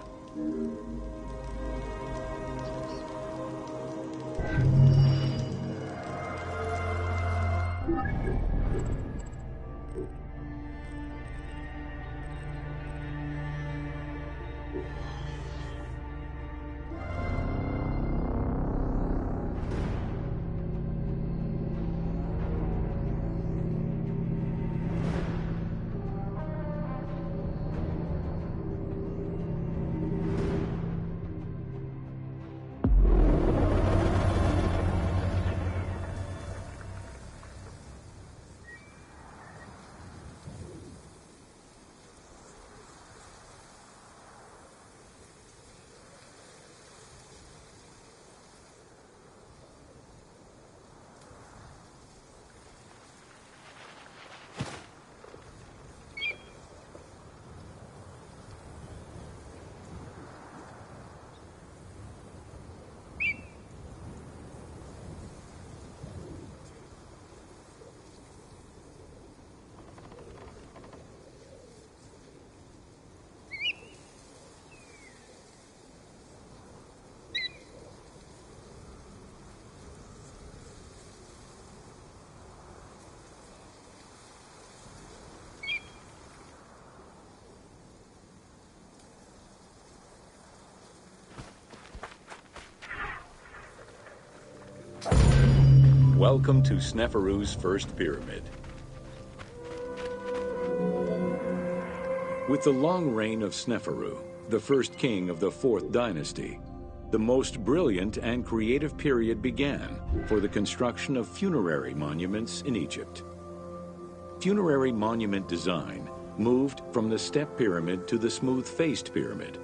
Welcome to Sneferu's first pyramid. With the long reign of Sneferu, the first king of the 4th dynasty, the most brilliant and creative period began for the construction of funerary monuments in Egypt. Funerary monument design moved from the step pyramid to the smooth-faced pyramid,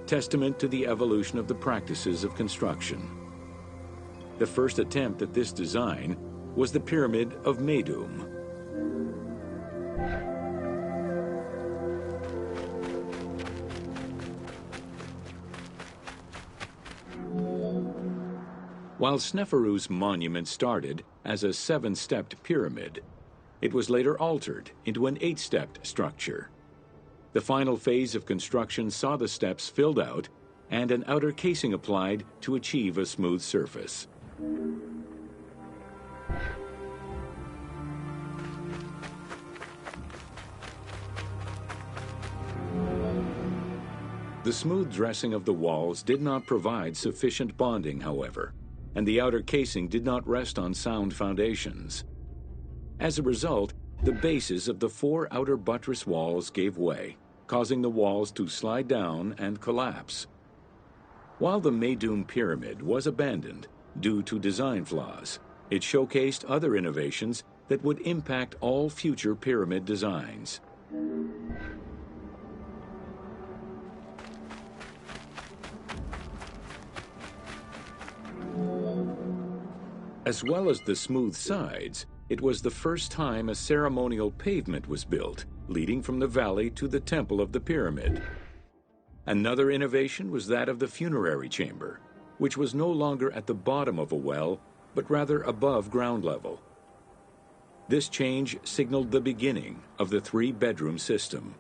testament to the evolution of the practices of construction. The first attempt at this design was the Pyramid of Meidum. While Sneferu's monument started as a 7-stepped pyramid, it was later altered into an 8-stepped structure. The final phase of construction saw the steps filled out and an outer casing applied to achieve a smooth surface. The smooth dressing of the walls did not provide sufficient bonding, however, and the outer casing did not rest on sound foundations. As a result, the bases of the 4 outer buttress walls gave way, causing the walls to slide down and collapse. While the Meidum Pyramid was abandoned due to design flaws, it showcased other innovations that would impact all future pyramid designs. As well as the smooth sides, It was the first time a ceremonial pavement was built, leading from the valley to the temple of the pyramid. Another innovation was that of the funerary chamber, which was no longer at the bottom of a well, but rather above ground level. This change signaled the beginning of the three-bedroom system.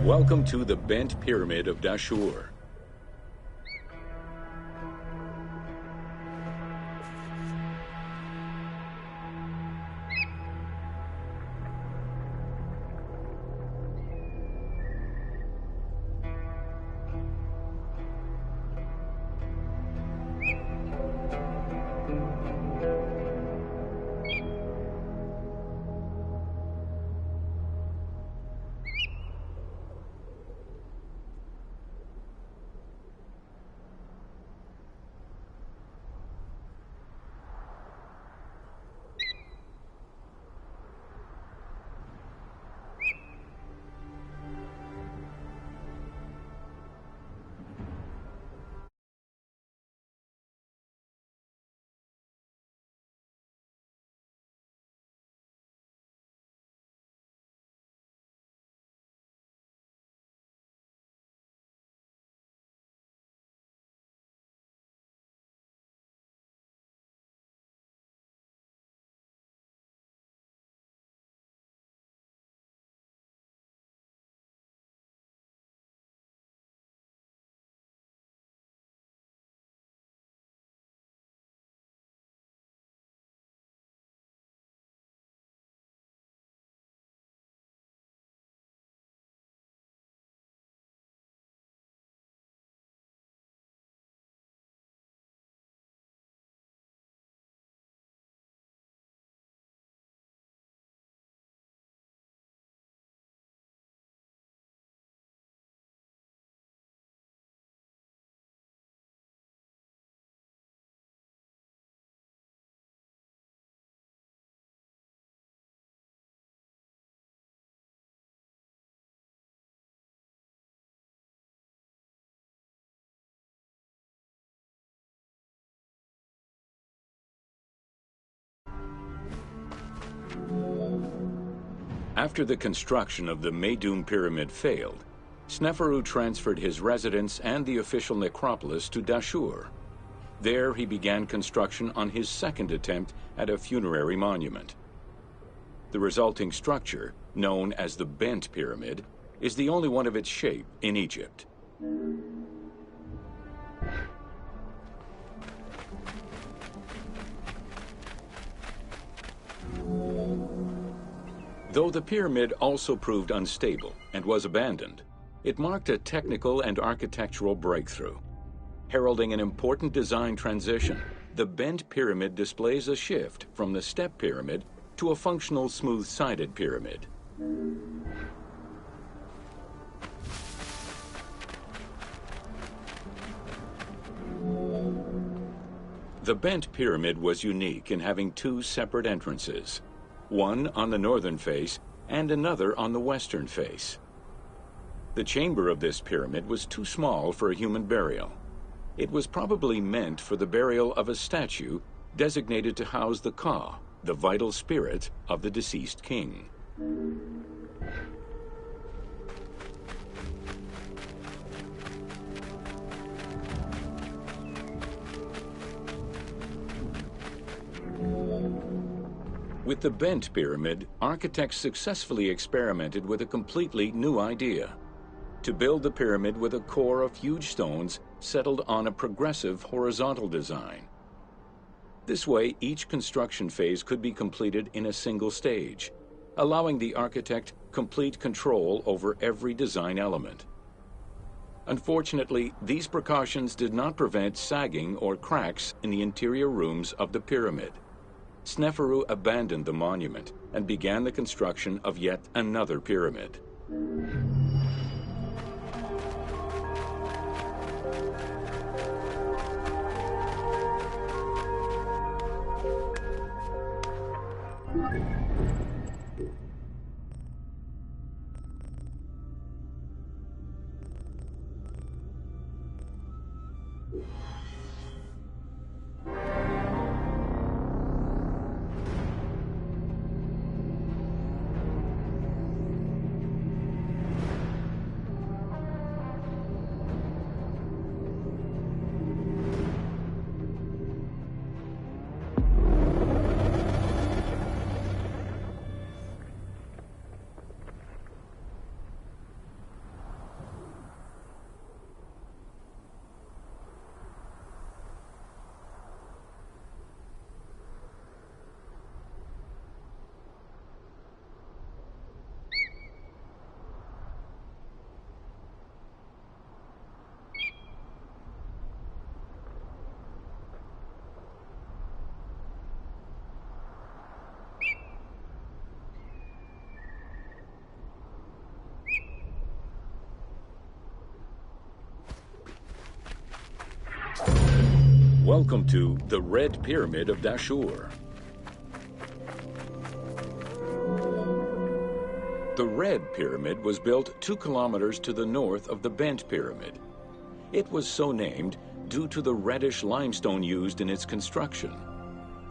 Welcome to the Bent Pyramid of Dashur. After the construction of the Meidum Pyramid failed, Sneferu transferred his residence and the official necropolis to Dashur. There he began construction on his second attempt at a funerary monument. The resulting structure, known as the Bent Pyramid, is the only one of its shape in Egypt. Though the pyramid also proved unstable and was abandoned, it marked a technical and architectural breakthrough. Heralding an important design transition, the Bent Pyramid displays a shift from the step pyramid to a functional smooth-sided pyramid. The Bent Pyramid was unique in having two separate entrances, one on the northern face and another on the western face. The chamber of this pyramid was too small for a human burial. It was probably meant for the burial of a statue designated to house the Ka, the vital spirit of the deceased king. With the bent pyramid, architects successfully experimented with a completely new idea: to build the pyramid with a core of huge stones settled on a progressive horizontal design. This way, each construction phase could be completed in a single stage, allowing the architect complete control over every design element. Unfortunately, these precautions did not prevent sagging or cracks in the interior rooms of the pyramid. Sneferu abandoned the monument and began the construction of yet another pyramid. Welcome to the Red Pyramid of Dashur. The Red Pyramid was built 2 kilometers to the north of the Bent Pyramid. It was so named due to the reddish limestone used in its construction.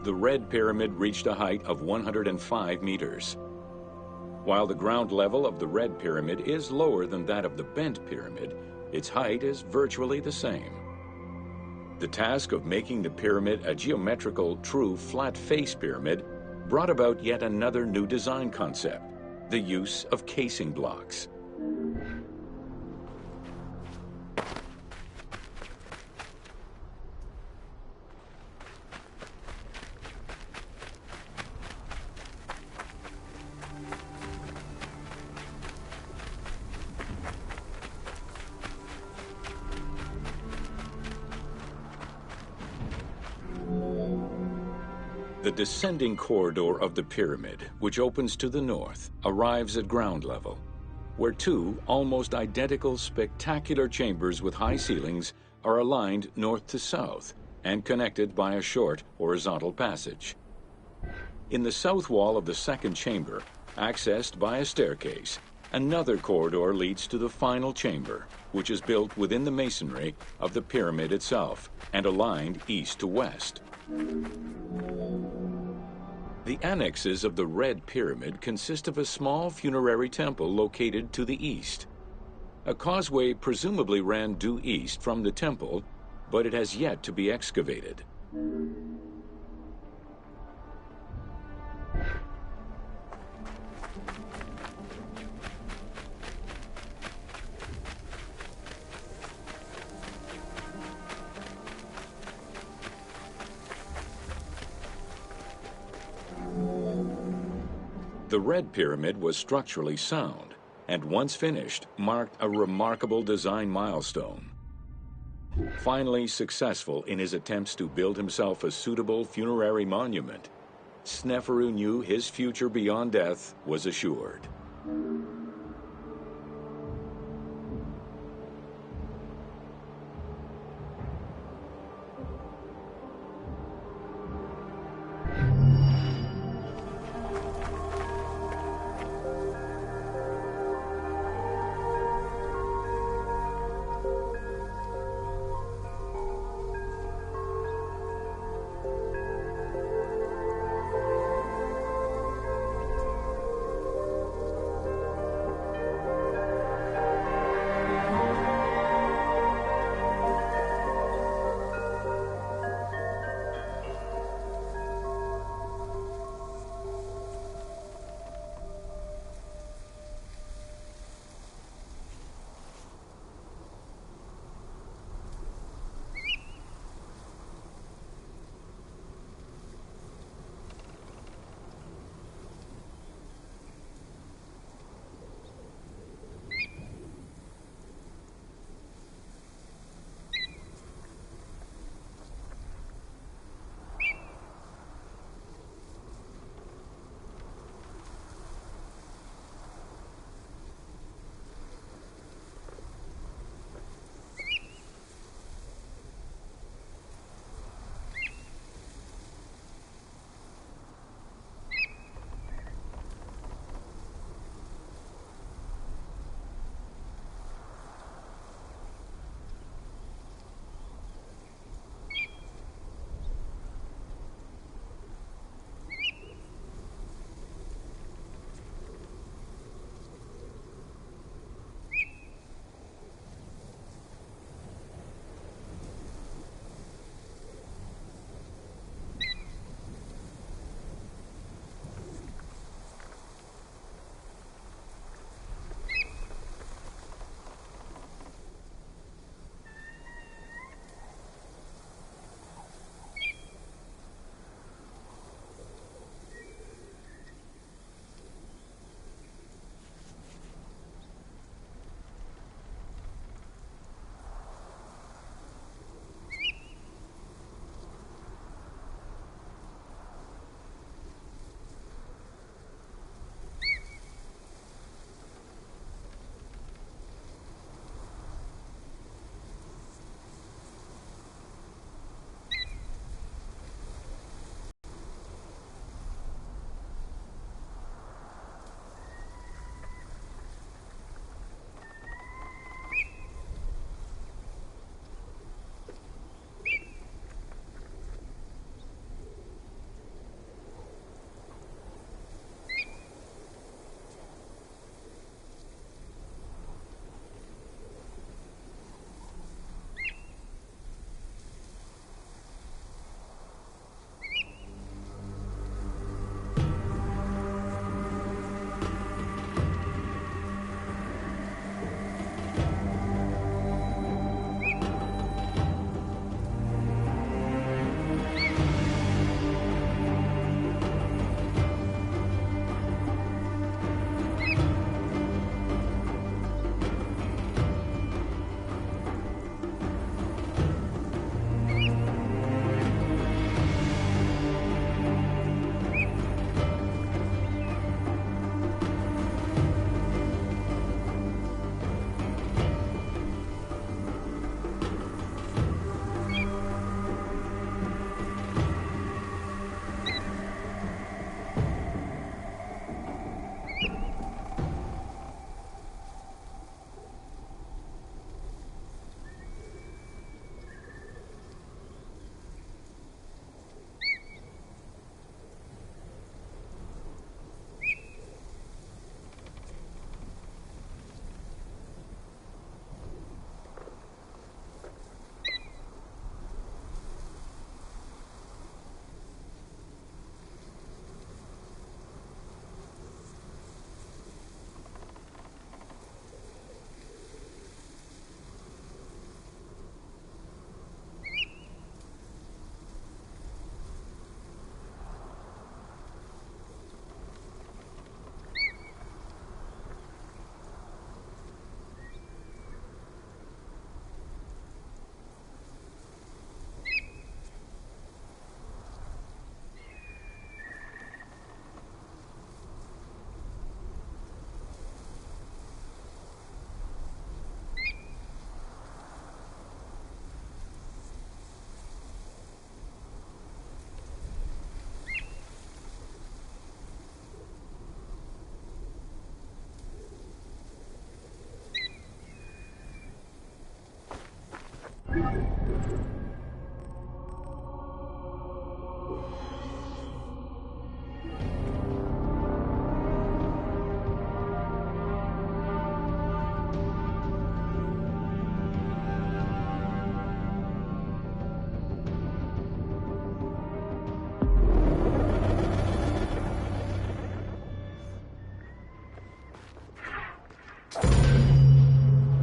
The Red Pyramid reached a height of 105 meters. While the ground level of the Red Pyramid is lower than that of the Bent Pyramid, its height is virtually the same. The task of making the pyramid a geometrical, true, flat-face pyramid brought about yet another new design concept: the use of casing blocks. The descending corridor of the pyramid, which opens to the north, arrives at ground level, where 2 almost identical spectacular chambers with high ceilings are aligned north to south and connected by a short horizontal passage. In the south wall of the second chamber, accessed by a staircase, another corridor leads to the final chamber, which is built within the masonry of the pyramid itself and aligned east to west. The annexes of the Red Pyramid consist of a small funerary temple located to the east. A causeway presumably ran due east from the temple, but it has yet to be excavated. The Red Pyramid was structurally sound, and once finished, marked a remarkable design milestone. Finally successful in his attempts to build himself a suitable funerary monument, Sneferu knew his future beyond death was assured.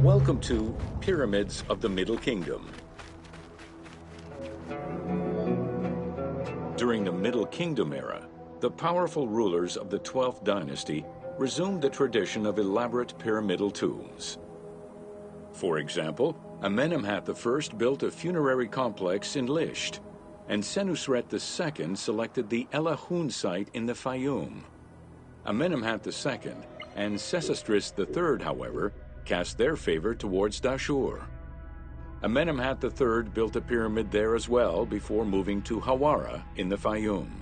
Welcome to Pyramids of the Middle Kingdom. During the Middle Kingdom era, the powerful rulers of the 12th dynasty resumed the tradition of elaborate pyramidal tombs. For example, Amenemhat I built a funerary complex in Lisht, and Senusret II selected the Elahun site in the Fayoum. Amenemhat II and Sesostris III, however, cast their favor towards Dashur. Amenemhat III built a pyramid there as well before moving to Hawara in the Fayoum.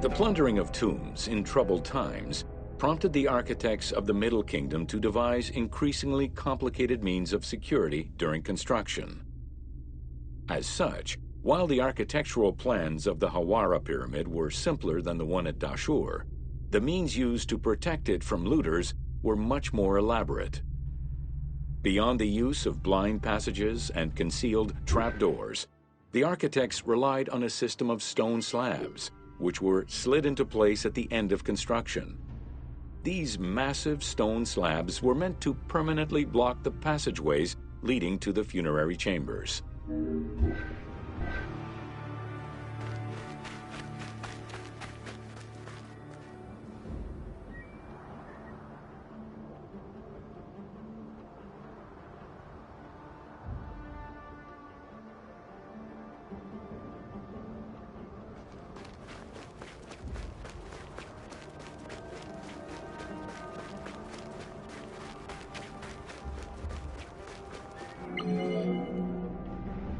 The plundering of tombs in troubled times prompted the architects of the Middle Kingdom to devise increasingly complicated means of security during construction. As such, while the architectural plans of the Hawara pyramid were simpler than the one at Dashur, the means used to protect it from looters were much more elaborate. Beyond the use of blind passages and concealed trapdoors, the architects relied on a system of stone slabs, which were slid into place at the end of construction. These massive stone slabs were meant to permanently block the passageways leading to the funerary chambers.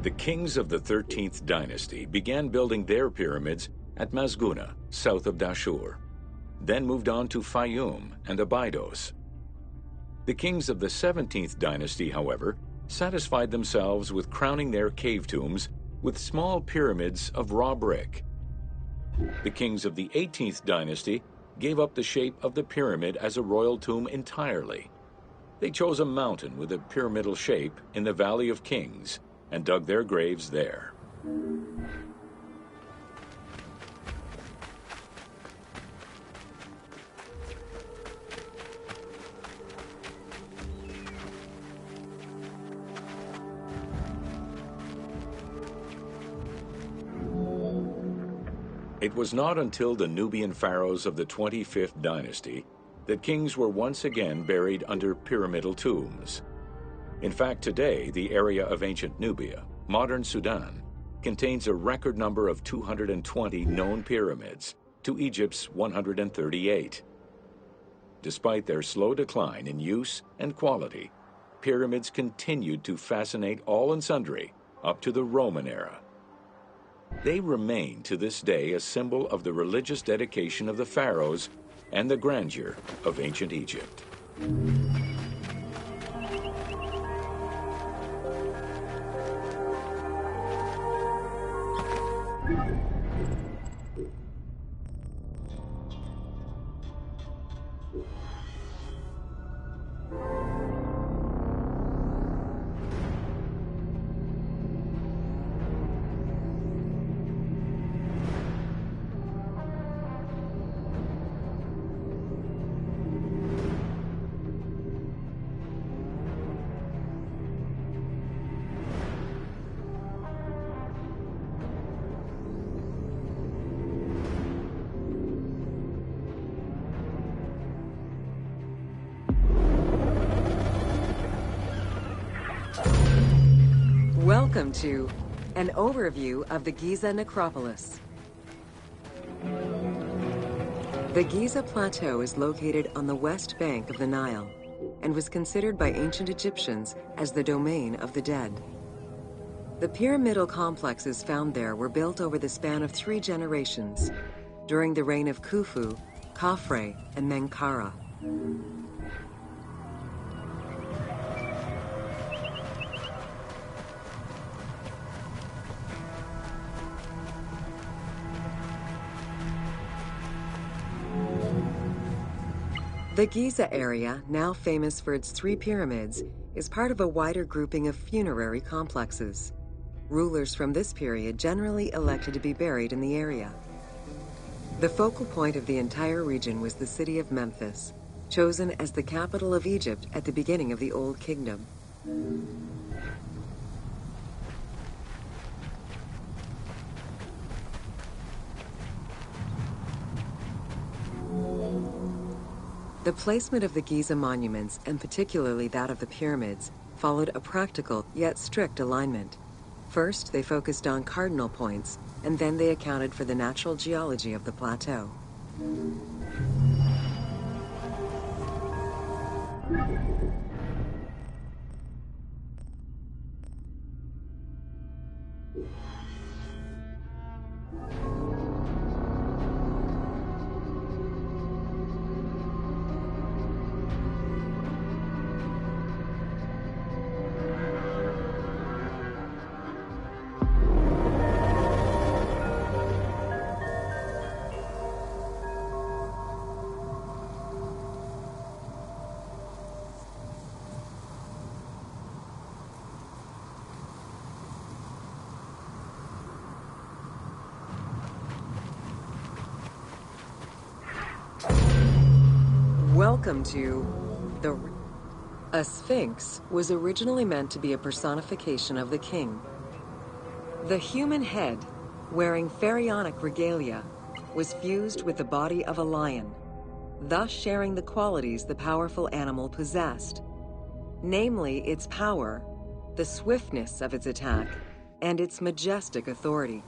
The kings of the 13th dynasty began building their pyramids at Mazguna, south of Dashur, then moved on to Fayoum and Abydos. The kings of the 17th dynasty, however, satisfied themselves with crowning their cave tombs with small pyramids of raw brick. The kings of the 18th dynasty gave up the shape of the pyramid as a royal tomb entirely. They chose a mountain with a pyramidal shape in the Valley of Kings and dug their graves there. It was not until the Nubian pharaohs of the 25th dynasty that kings were once again buried under pyramidal tombs. In fact, today, the area of ancient Nubia, modern Sudan, contains a record number of 220 known pyramids to Egypt's 138. Despite their slow decline in use and quality, pyramids continued to fascinate all and sundry up to the Roman era. They remain to this day a symbol of the religious dedication of the pharaohs and the grandeur of ancient Egypt. Welcome to an overview of the Giza necropolis. The Giza Plateau is located on the west bank of the Nile and was considered by ancient Egyptians as the domain of the dead. The pyramidal complexes found there were built over the span of 3 generations. during the reign of Khufu, Khafre, and Menkaura. The Giza area, now famous for its 3 pyramids, is part of a wider grouping of funerary complexes. Rulers from this period generally elected to be buried in the area. The focal point of the entire region was the city of Memphis, chosen as the capital of Egypt at the beginning of the Old Kingdom. The placement of the Giza monuments, and particularly that of the pyramids, followed a practical yet strict alignment. First, they focused on cardinal points, and then they accounted for the natural geology of the plateau. Welcome to A sphinx was originally meant to be a personification of the king. The human head, wearing pharaonic regalia, was fused with the body of a lion, thus sharing the qualities the powerful animal possessed, namely its power, the swiftness of its attack, and its majestic authority.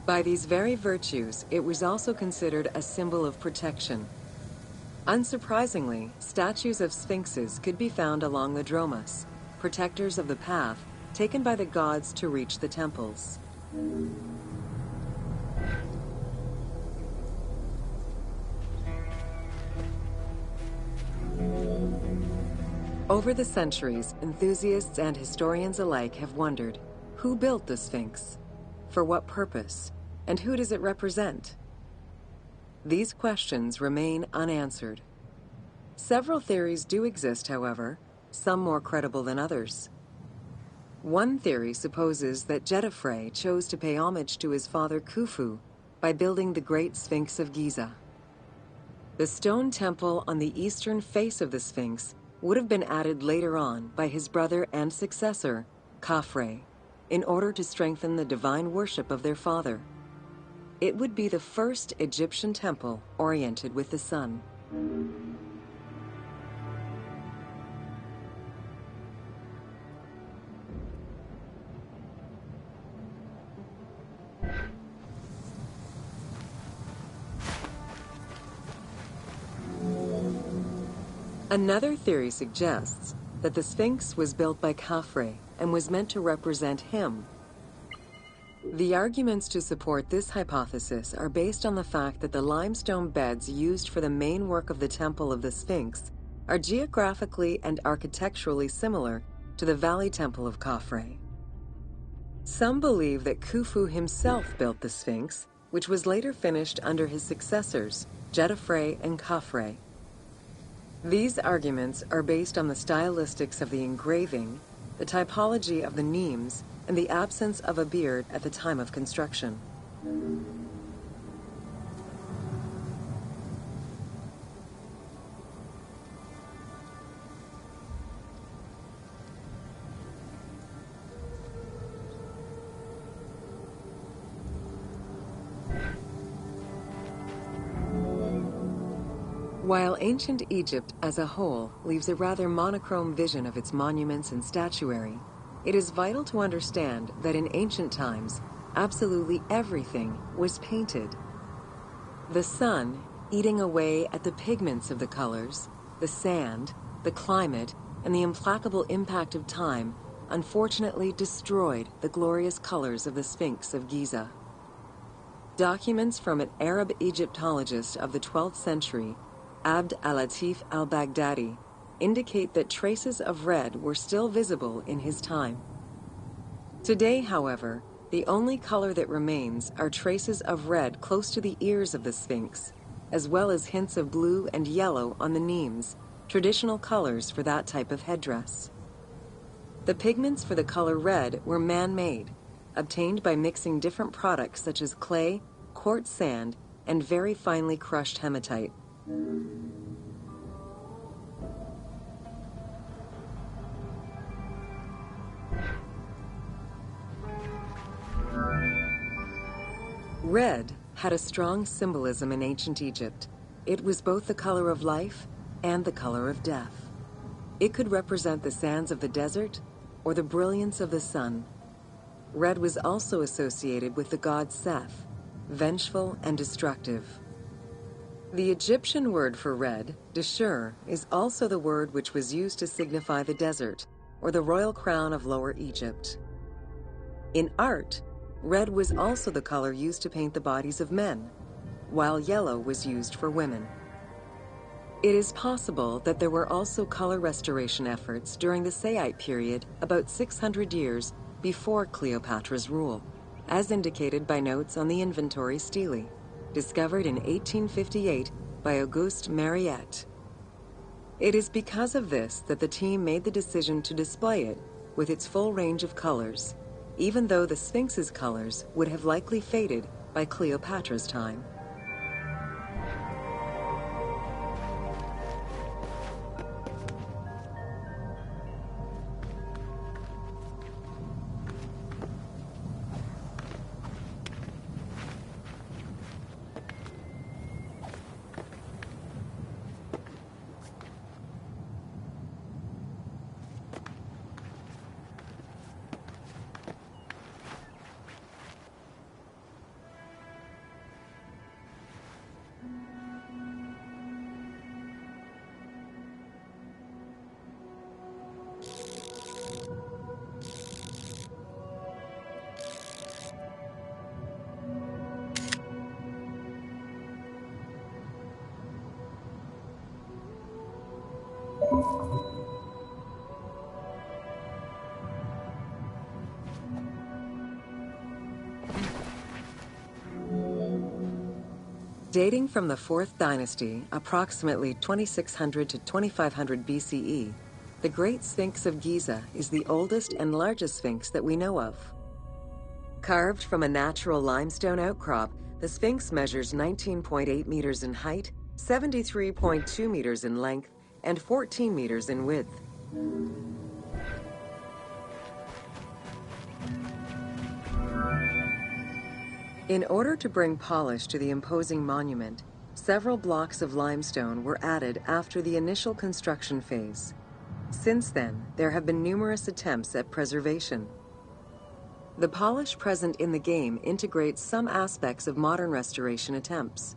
By these very virtues, it was also considered a symbol of protection. Unsurprisingly, statues of sphinxes could be found along the dromas, protectors of the path taken by the gods to reach the temples. Over the centuries, enthusiasts and historians alike have wondered, who built the Sphinx? For what purpose? And who does it represent? These questions remain unanswered. Several theories do exist, however, some more credible than others. One theory supposes that Jedefre chose to pay homage to his father Khufu by building the Great Sphinx of Giza. The stone temple on the eastern face of the Sphinx would have been added later on by his brother and successor, Khafre, in order to strengthen the divine worship of their father. It would be the first Egyptian temple oriented with the sun. Another theory suggests that the Sphinx was built by Khafre and was meant to represent him. The arguments to support this hypothesis are based on the fact that the limestone beds used for the main work of the Temple of the Sphinx are geographically and architecturally similar to the Valley Temple of Khafre. Some believe that Khufu himself built the Sphinx, which was later finished under his successors, Jedefre and Khafre. These arguments are based on the stylistics of the engraving, the typology of the nemes, and the absence of a beard at the time of construction. While ancient Egypt as a whole leaves a rather monochrome vision of its monuments and statuary, it is vital to understand that in ancient times, absolutely everything was painted. The sun, eating away at the pigments of the colors, the sand, the climate, and the implacable impact of time, unfortunately destroyed the glorious colors of the Sphinx of Giza. Documents from an Arab Egyptologist of the 12th century, Abd al-Latif al-Baghdadi, indicate that traces of red were still visible in his time. Today, however, the only color that remains are traces of red close to the ears of the Sphinx, as well as hints of blue and yellow on the nemes, traditional colors for that type of headdress. The pigments for the color red were man-made, obtained by mixing different products such as clay, quartz sand, and very finely crushed hematite. Red had a strong symbolism in ancient Egypt. It was both the color of life and the color of death. It could represent the sands of the desert or the brilliance of the sun. Red was also associated with the god Seth, vengeful and destructive. The Egyptian word for red, deshur, is also the word which was used to signify the desert, or the royal crown of Lower Egypt. In art, red was also the color used to paint the bodies of men, while yellow was used for women. It is possible that there were also color restoration efforts during the Saite period about 600 years before Cleopatra's rule, as indicated by notes on the inventory stele, discovered in 1858 by Auguste Mariette. It is because of this that the team made the decision to display it with its full range of colors, even though the Sphinx's colors would have likely faded by Cleopatra's time. Dating from the 4th dynasty, approximately 2600 to 2500 BCE, the Great Sphinx of Giza is the oldest and largest sphinx that we know of. Carved from a natural limestone outcrop, the Sphinx measures 19.8 meters in height, 73.2 meters in length, and 14 meters in width. In order to bring polish to the imposing monument, several blocks of limestone were added after the initial construction phase. Since then, there have been numerous attempts at preservation. The polish present in the game integrates some aspects of modern restoration attempts.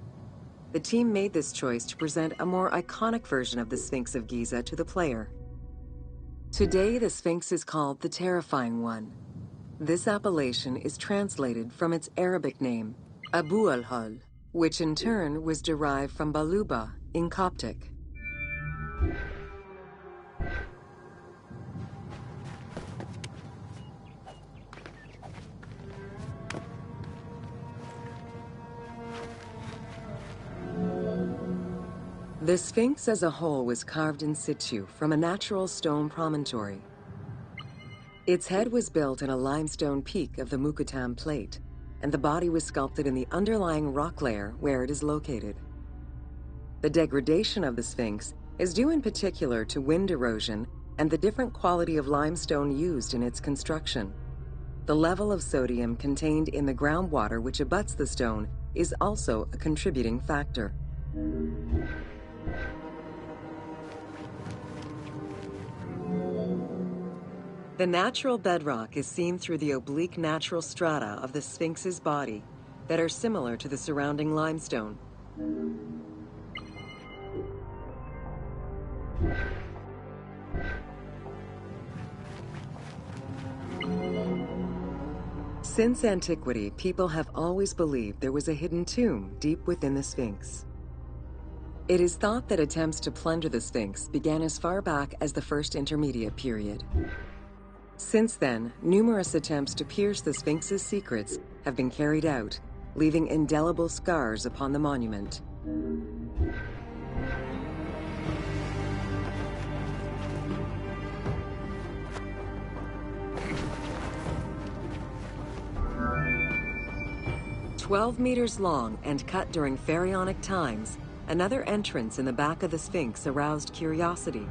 The team made this choice to present a more iconic version of the Sphinx of Giza to the player. Today, the Sphinx is called the Terrifying One. This appellation is translated from its Arabic name, Abu al-Hal, which in turn was derived from Baluba in Coptic. The Sphinx as a whole was carved in situ from a natural stone promontory. Its head was built in a limestone peak of the Mukutam Plate, and the body was sculpted in the underlying rock layer where it is located. The degradation of the Sphinx is due in particular to wind erosion and the different quality of limestone used in its construction. The level of sodium contained in the groundwater which abuts the stone is also a contributing factor. The natural bedrock is seen through the oblique natural strata of the Sphinx's body that are similar to the surrounding limestone. Since antiquity, people have always believed there was a hidden tomb deep within the Sphinx. It is thought that attempts to plunder the Sphinx began as far back as the First Intermediate period. Since then, numerous attempts to pierce the Sphinx's secrets have been carried out, leaving indelible scars upon the monument. "12 meters long and cut during pharaonic times, another entrance in the back of the Sphinx aroused curiosity.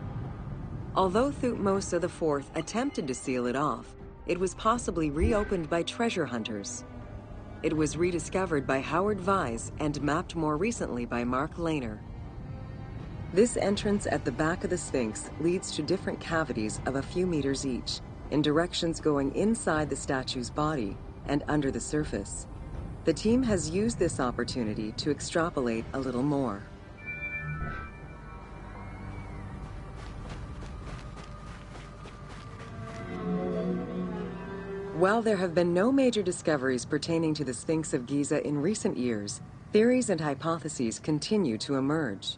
Although Thutmose IV attempted to seal it off, it was possibly reopened by treasure hunters. It was rediscovered by Howard Vyse and mapped more recently by Mark Lehner. This entrance at the back of the Sphinx leads to different cavities of a few meters each, in directions going inside the statue's body and under the surface. The team has used this opportunity to extrapolate a little more. While there have been no major discoveries pertaining to the Sphinx of Giza in recent years, theories and hypotheses continue to emerge.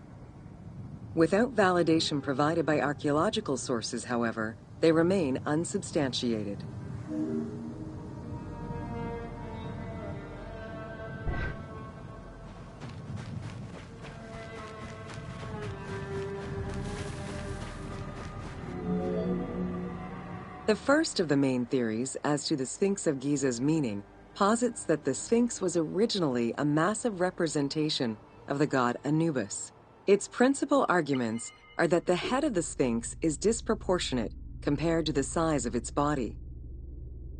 Without validation provided by archaeological sources, however, they remain unsubstantiated. The first of the main theories as to the Sphinx of Giza's meaning posits that the Sphinx was originally a massive representation of the god Anubis. Its principal arguments are that the head of the Sphinx is disproportionate compared to the size of its body.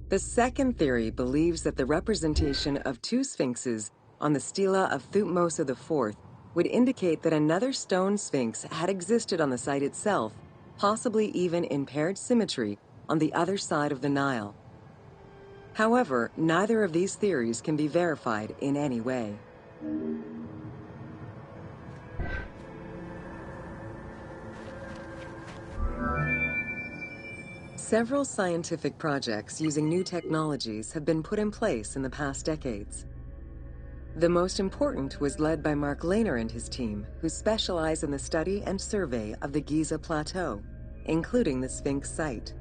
The second theory believes that the representation of two sphinxes on the stela of Thutmose IV would indicate that another stone sphinx had existed on the site itself, possibly even in paired symmetry on the other side of the Nile. However, neither of these theories can be verified in any way. Several scientific projects using new technologies have been put in place in the past decades. The most important was led by Mark Lehner and his team, who specialize in the study and survey of the Giza Plateau, including the Sphinx site.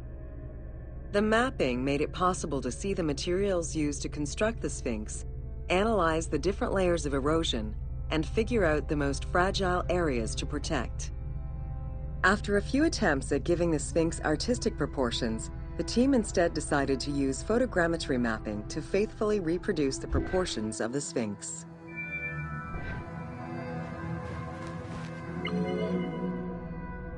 The mapping made it possible to see the materials used to construct the Sphinx, analyze the different layers of erosion, and figure out the most fragile areas to protect. After a few attempts at giving the Sphinx artistic proportions, the team instead decided to use photogrammetry mapping to faithfully reproduce the proportions of the Sphinx.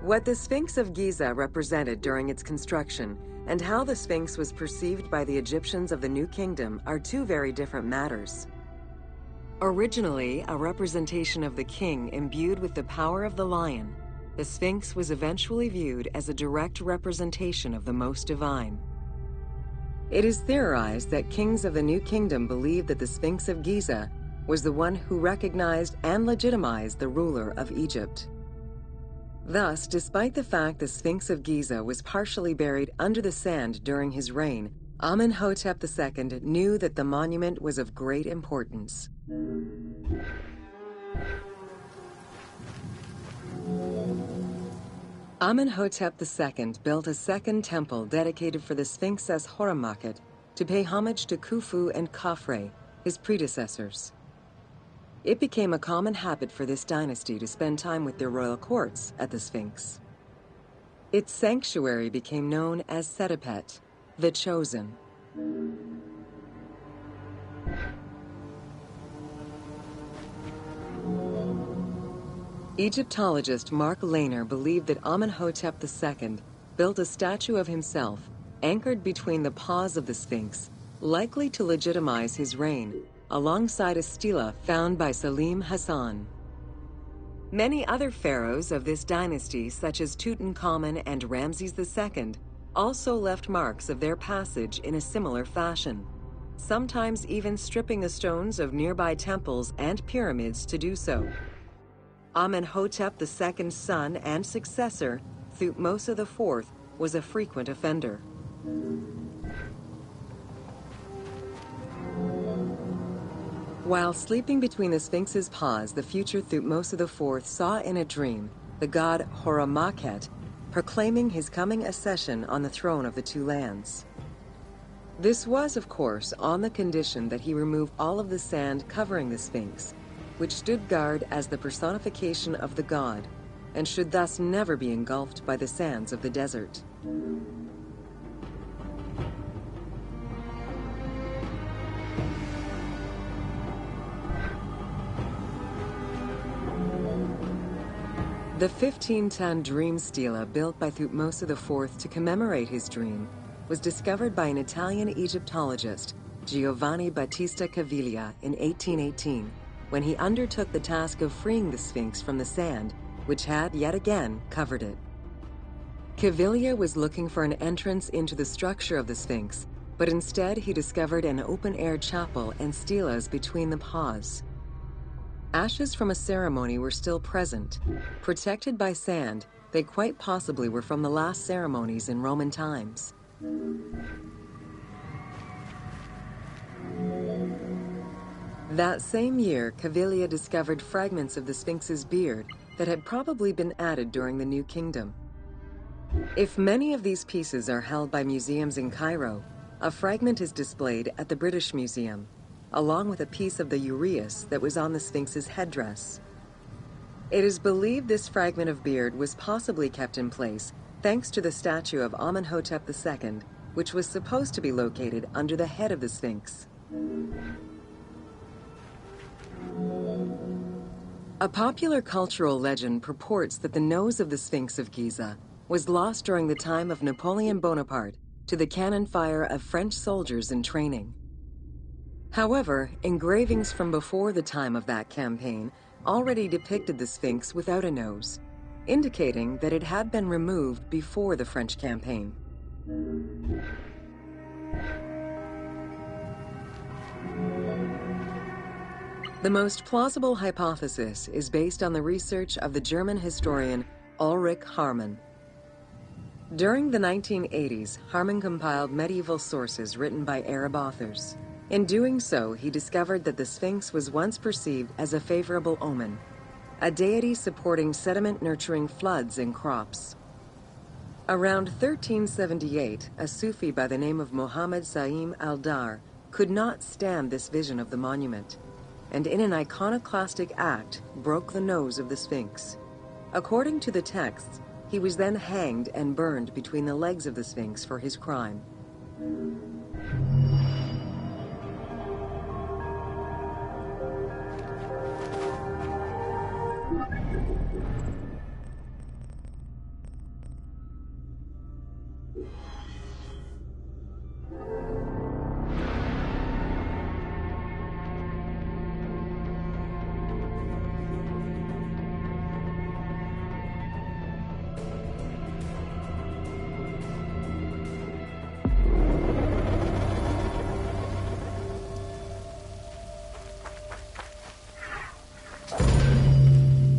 What the Sphinx of Giza represented during its construction and how the Sphinx was perceived by the Egyptians of the New Kingdom are two very different matters. Originally a representation of the king imbued with the power of the lion, the Sphinx was eventually viewed as a direct representation of the Most Divine. It is theorized that kings of the New Kingdom believed that the Sphinx of Giza was the one who recognized and legitimized the ruler of Egypt. Thus, despite the fact the Sphinx of Giza was partially buried under the sand during his reign, Amenhotep II knew that the monument was of great importance. Amenhotep II built a second temple dedicated for the Sphinx as Horemakhet to pay homage to Khufu and Khafre, his predecessors. It became a common habit for this dynasty to spend time with their royal courts at the Sphinx. Its sanctuary became known as Setepet, the Chosen. Egyptologist Mark Lehner believed that Amenhotep II built a statue of himself anchored between the paws of the Sphinx, likely to legitimize his reign, alongside a stela found by Salim Hassan. Many other pharaohs of this dynasty, such as Tutankhamun and Ramses II, also left marks of their passage in a similar fashion, sometimes even stripping the stones of nearby temples and pyramids to do so. Amenhotep II's son and successor, Thutmose IV, was a frequent offender. While sleeping between the Sphinx's paws, the future Thutmose IV saw in a dream the god Horamakhet proclaiming his coming accession on the throne of the two lands. This was, of course, on the condition that he remove all of the sand covering the Sphinx, which stood guard as the personification of the god, and should thus never be engulfed by the sands of the desert. The 15-ton dream stela built by Thutmose IV to commemorate his dream was discovered by an Italian Egyptologist, Giovanni Battista Caviglia, in 1818, when he undertook the task of freeing the Sphinx from the sand, which had, yet again, covered it. Caviglia was looking for an entrance into the structure of the Sphinx, but instead he discovered an open-air chapel and stelas between the paws. Ashes from a ceremony were still present. Protected by sand, they quite possibly were from the last ceremonies in Roman times. That same year, Caviglia discovered fragments of the Sphinx's beard that had probably been added during the New Kingdom. If many of these pieces are held by museums in Cairo, a fragment is displayed at the British Museum, along with a piece of the uraeus that was on the Sphinx's headdress. It is believed this fragment of beard was possibly kept in place thanks to the statue of Amenhotep II, which was supposed to be located under the head of the Sphinx. A popular cultural legend purports that the nose of the Sphinx of Giza was lost during the time of Napoleon Bonaparte to the cannon fire of French soldiers in training. However, engravings from before the time of that campaign already depicted the Sphinx without a nose, indicating that it had been removed before the French campaign. The most plausible hypothesis is based on the research of the German historian Ulrich Harman. During the 1980s, Harman compiled medieval sources written by Arab authors. In doing so, he discovered that the Sphinx was once perceived as a favorable omen, a deity supporting sediment-nurturing floods and crops. Around 1378, a Sufi by the name of Muhammad Sa'im al-Dar could not stand this vision of the monument, and in an iconoclastic act, broke the nose of the Sphinx. According to the texts, he was then hanged and burned between the legs of the Sphinx for his crime.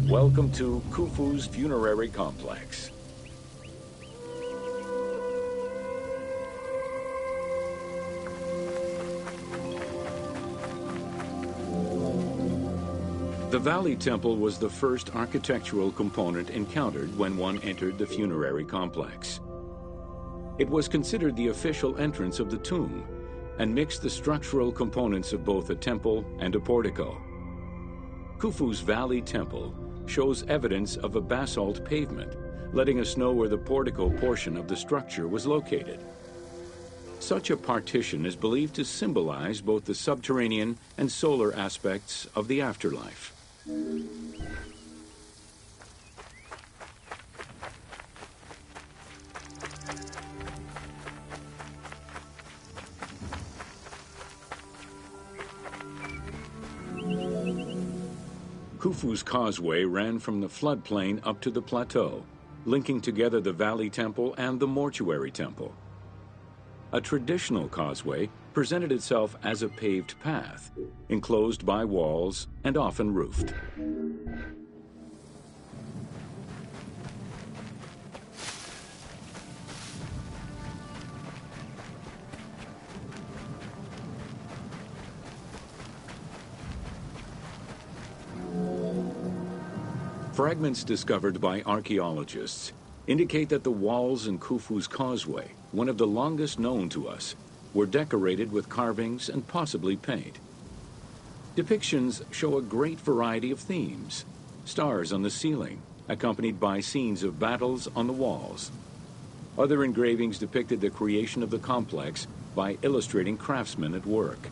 Welcome to Khufu's funerary complex. The Valley Temple was the first architectural component encountered when one entered the funerary complex. It was considered the official entrance of the tomb and mixed the structural components of both a temple and a portico. Khufu's Valley Temple shows evidence of a basalt pavement, letting us know where the portico portion of the structure was located. Such a partition is believed to symbolize both the subterranean and solar aspects of the afterlife. Khufu's causeway ran from the floodplain up to the plateau, linking together the Valley Temple and the Mortuary Temple. A traditional causeway presented itself as a paved path, enclosed by walls and often roofed. Fragments discovered by archaeologists indicate that the walls in Khufu's causeway, one of the longest known to us, were decorated with carvings and possibly paint. Depictions show a great variety of themes: stars on the ceiling, accompanied by scenes of battles on the walls. Other engravings depicted the creation of the complex by illustrating craftsmen at work.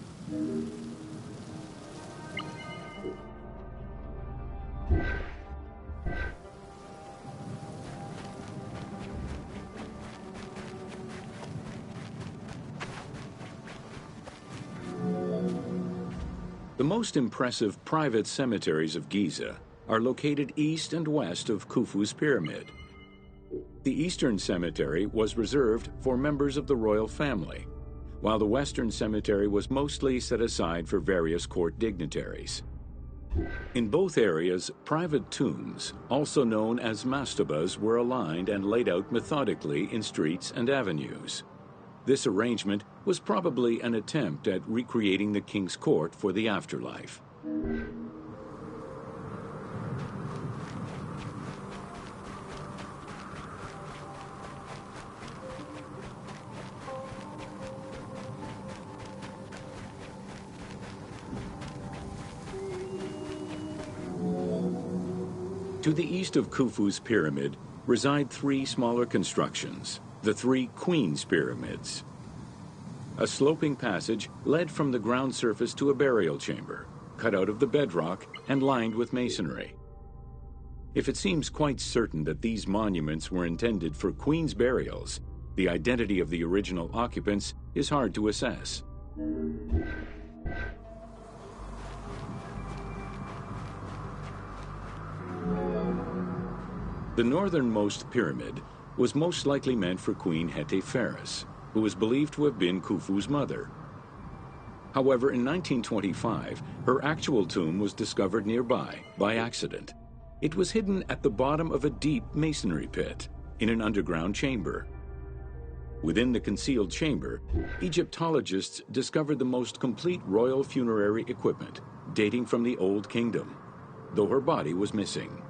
The most impressive private cemeteries of Giza are located east and west of Khufu's pyramid. The eastern cemetery was reserved for members of the royal family, while the western cemetery was mostly set aside for various court dignitaries. In both areas, private tombs, also known as mastabas, were aligned and laid out methodically in streets and avenues. This arrangement was probably an attempt at recreating the king's court for the afterlife. To the east of Khufu's pyramid reside three smaller constructions, the three Queen's Pyramids. A sloping passage led from the ground surface to a burial chamber, cut out of the bedrock and lined with masonry. If it seems quite certain that these monuments were intended for queen's burials, the identity of the original occupants is hard to assess. The northernmost pyramid was most likely meant for Queen Hetepheres, who is believed to have been Khufu's mother. However, in 1925, her actual tomb was discovered nearby by accident. It was hidden at the bottom of a deep masonry pit in an underground chamber. Within the concealed chamber, Egyptologists discovered the most complete royal funerary equipment, dating from the Old Kingdom, though her body was missing.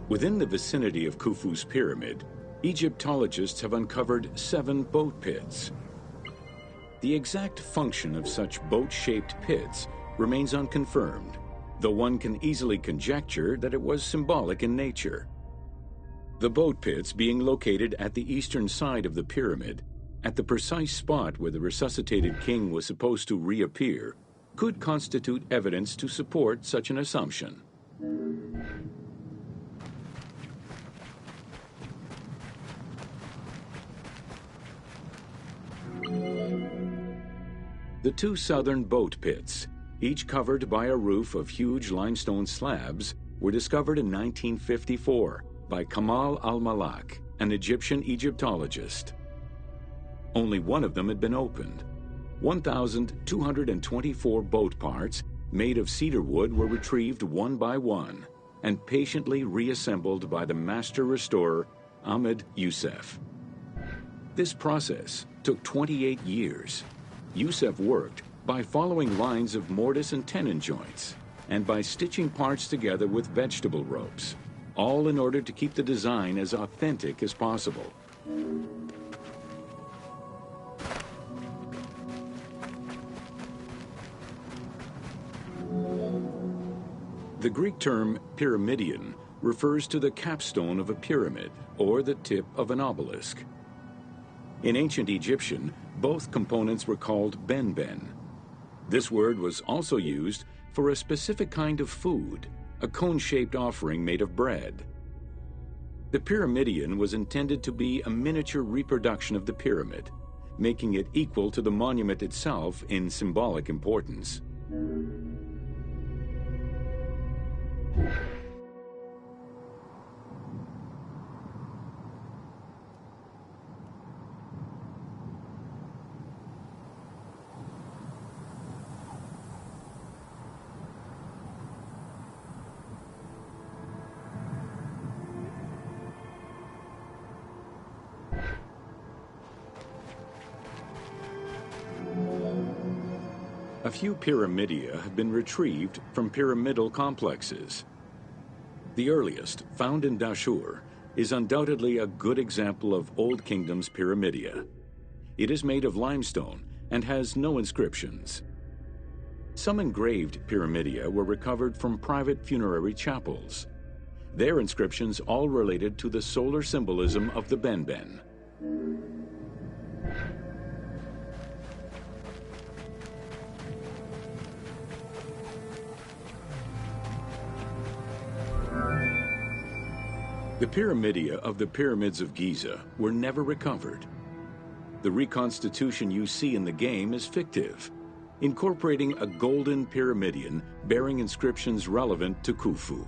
Within the vicinity of Khufu's pyramid, Egyptologists have uncovered 7 boat pits. The exact function of such boat-shaped pits remains unconfirmed, though one can easily conjecture that it was symbolic in nature. The boat pits being located at the eastern side of the pyramid, at the precise spot where the resuscitated king was supposed to reappear, could constitute evidence to support such an assumption. The 2 southern boat pits, each covered by a roof of huge limestone slabs, were discovered in 1954 by Kamal al-Malak, an Egyptian Egyptologist. Only one of them had been opened. 1,224 boat parts made of cedar wood were retrieved one by one and patiently reassembled by the master restorer Ahmed Youssef. This process took 28 years. Youssef worked by following lines of mortise and tenon joints and by stitching parts together with vegetable ropes, all in order to keep the design as authentic as possible. The Greek term pyramidion refers to the capstone of a pyramid or the tip of an obelisk. In ancient Egyptian, both components were called ben-ben. This word was also used for a specific kind of food, a cone-shaped offering made of bread. The pyramidion was intended to be a miniature reproduction of the pyramid, making it equal to the monument itself in symbolic importance. A few pyramidia have been retrieved from pyramidal complexes. The earliest, found in Dashur, is undoubtedly a good example of Old Kingdom's pyramidia. It is made of limestone and has no inscriptions. Some engraved pyramidia were recovered from private funerary chapels. Their inscriptions all related to the solar symbolism of the Benben. The pyramidia of the pyramids of Giza were never recovered. The reconstitution you see in the game is fictive, incorporating a golden pyramidion bearing inscriptions relevant to Khufu.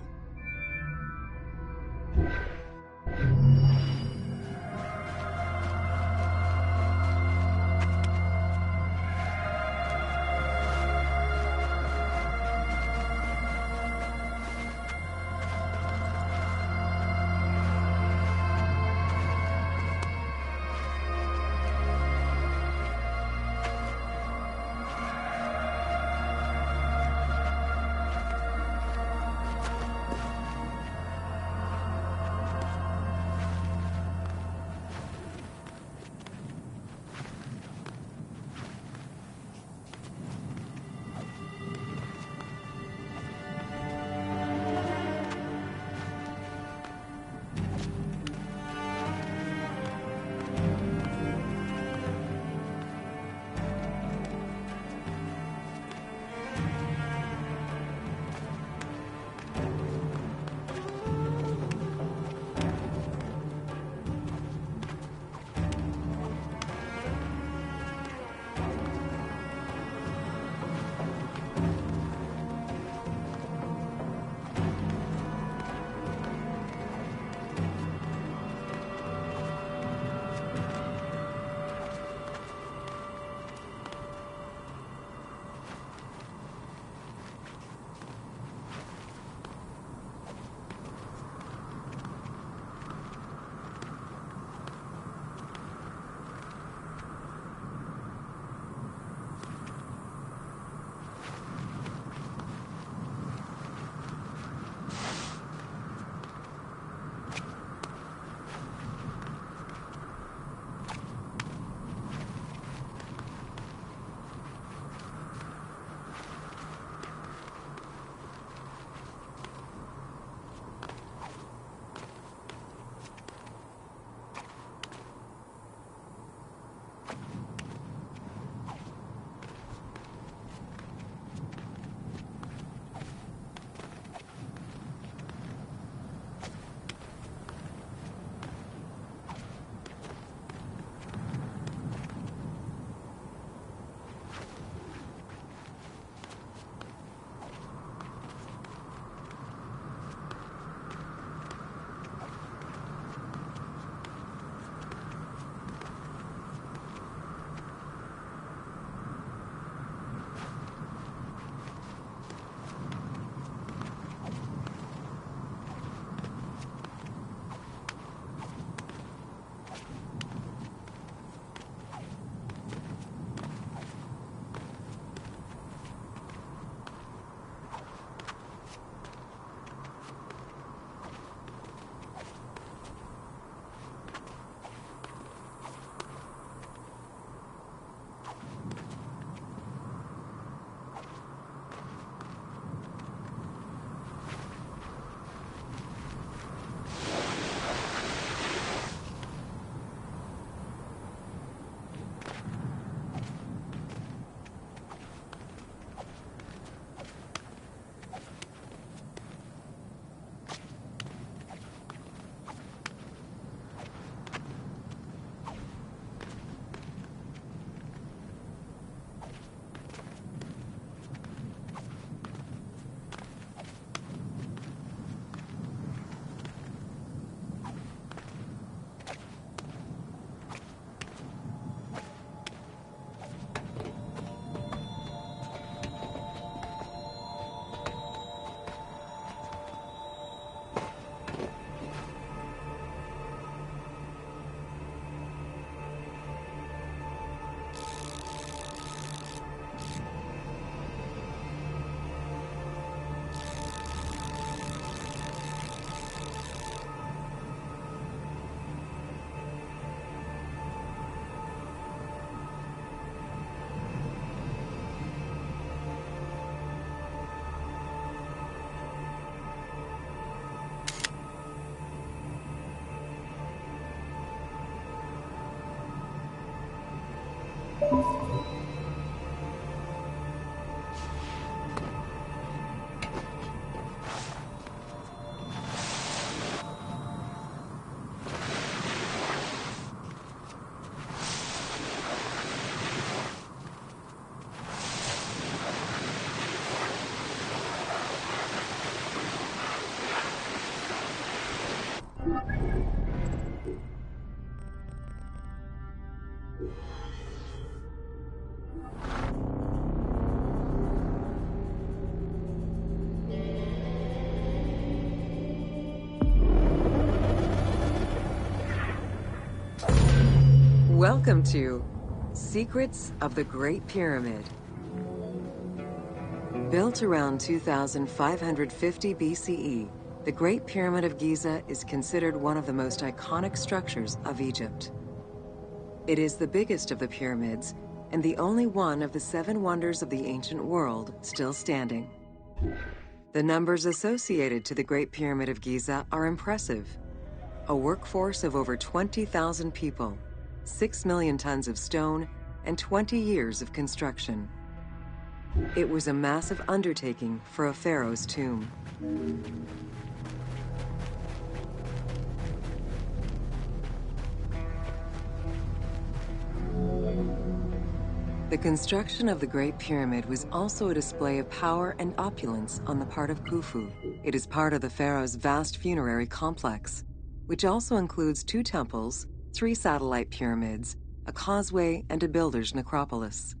Welcome to Secrets of the Great Pyramid. Built around 2550 BCE, the Great Pyramid of Giza is considered one of the most iconic structures of Egypt. It is the biggest of the pyramids and the only one of the 7 wonders of the ancient world still standing. The numbers associated to the Great Pyramid of Giza are impressive. A workforce of over 20,000 people, 6 million tons of stone, and 20 years of construction. It was a massive undertaking for a pharaoh's tomb. The construction of the Great Pyramid was also a display of power and opulence on the part of Khufu. It is part of the pharaoh's vast funerary complex, which also includes 2 temples, 3 satellite pyramids, a causeway, and a builder's necropolis.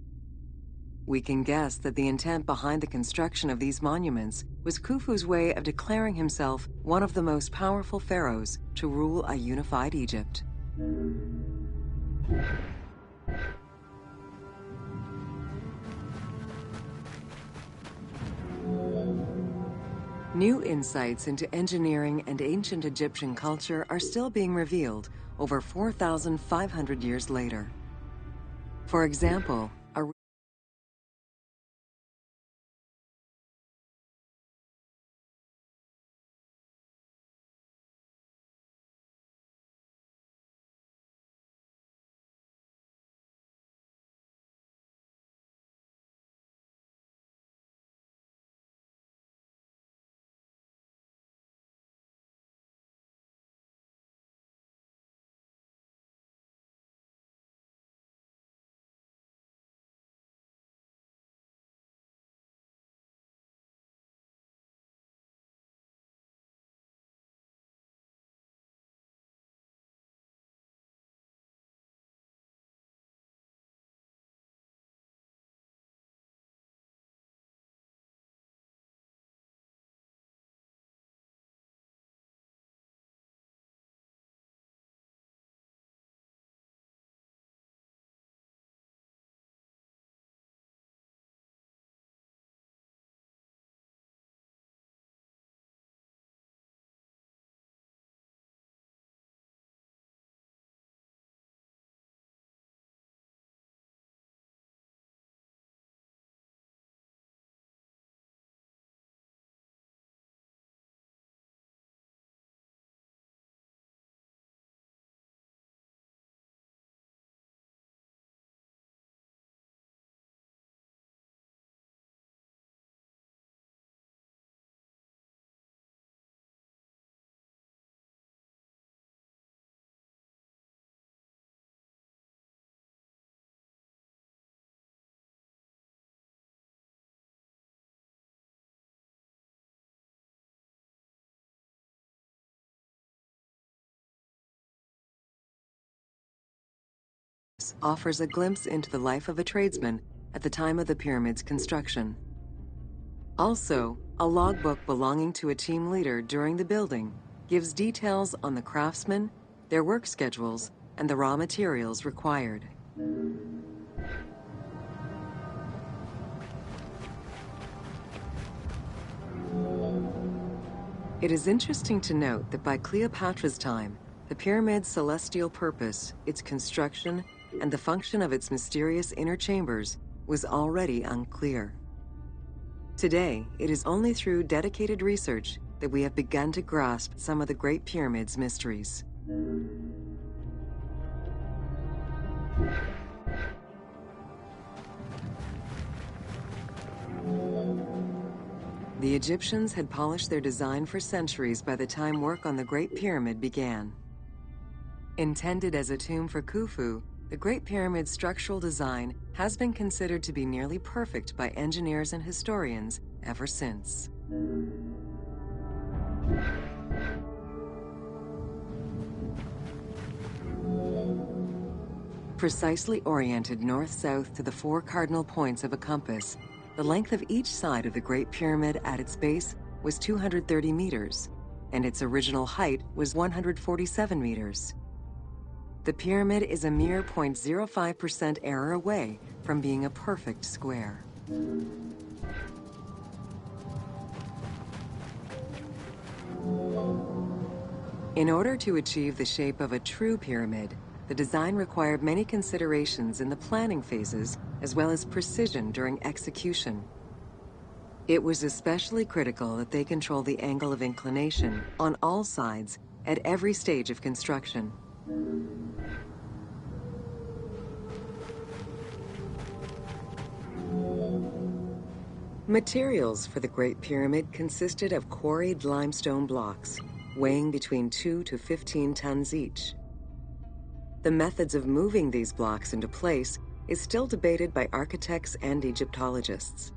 We can guess that the intent behind the construction of these monuments was Khufu's way of declaring himself one of the most powerful pharaohs to rule a unified Egypt. New insights into engineering and ancient Egyptian culture are still being revealed over 4,500 years later. For example, offers a glimpse into the life of a tradesman at the time of the pyramid's construction. Also, a logbook belonging to a team leader during the building gives details on the craftsmen, their work schedules, and the raw materials required. It is interesting to note that by Cleopatra's time, the pyramid's celestial purpose, its construction, and the function of its mysterious inner chambers was already unclear. Today, it is only through dedicated research that we have begun to grasp some of the Great Pyramid's mysteries. The Egyptians had polished their design for centuries by the time work on the Great Pyramid began. Intended as a tomb for Khufu, the Great Pyramid's structural design has been considered to be nearly perfect by engineers and historians ever since. Precisely oriented north-south to the 4 cardinal points of a compass, the length of each side of the Great Pyramid at its base was 230 meters, and its original height was 147 meters. The pyramid is a mere 0.05% error away from being a perfect square. In order to achieve the shape of a true pyramid, the design required many considerations in the planning phases as well as precision during execution. It was especially critical that they control the angle of inclination on all sides at every stage of construction. Materials for the Great Pyramid consisted of quarried limestone blocks, weighing between 2 to 15 tons each. The methods of moving these blocks into place is still debated by architects and Egyptologists.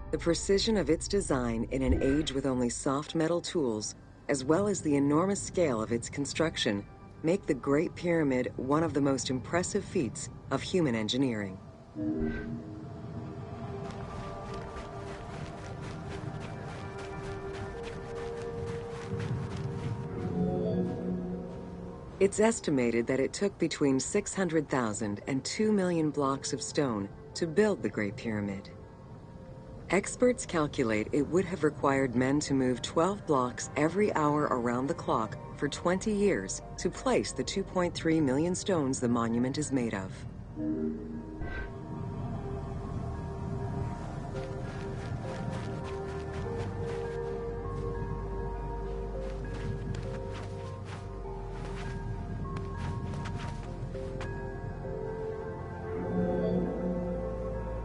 The precision of its design in an age with only soft metal tools, as well as the enormous scale of its construction, make the Great Pyramid one of the most impressive feats of human engineering. It's estimated that it took between 600,000 and 2 million blocks of stone to build the Great Pyramid. Experts calculate it would have required men to move 12 blocks every hour around the clock for 20 years to place the 2.3 million stones the monument is made of.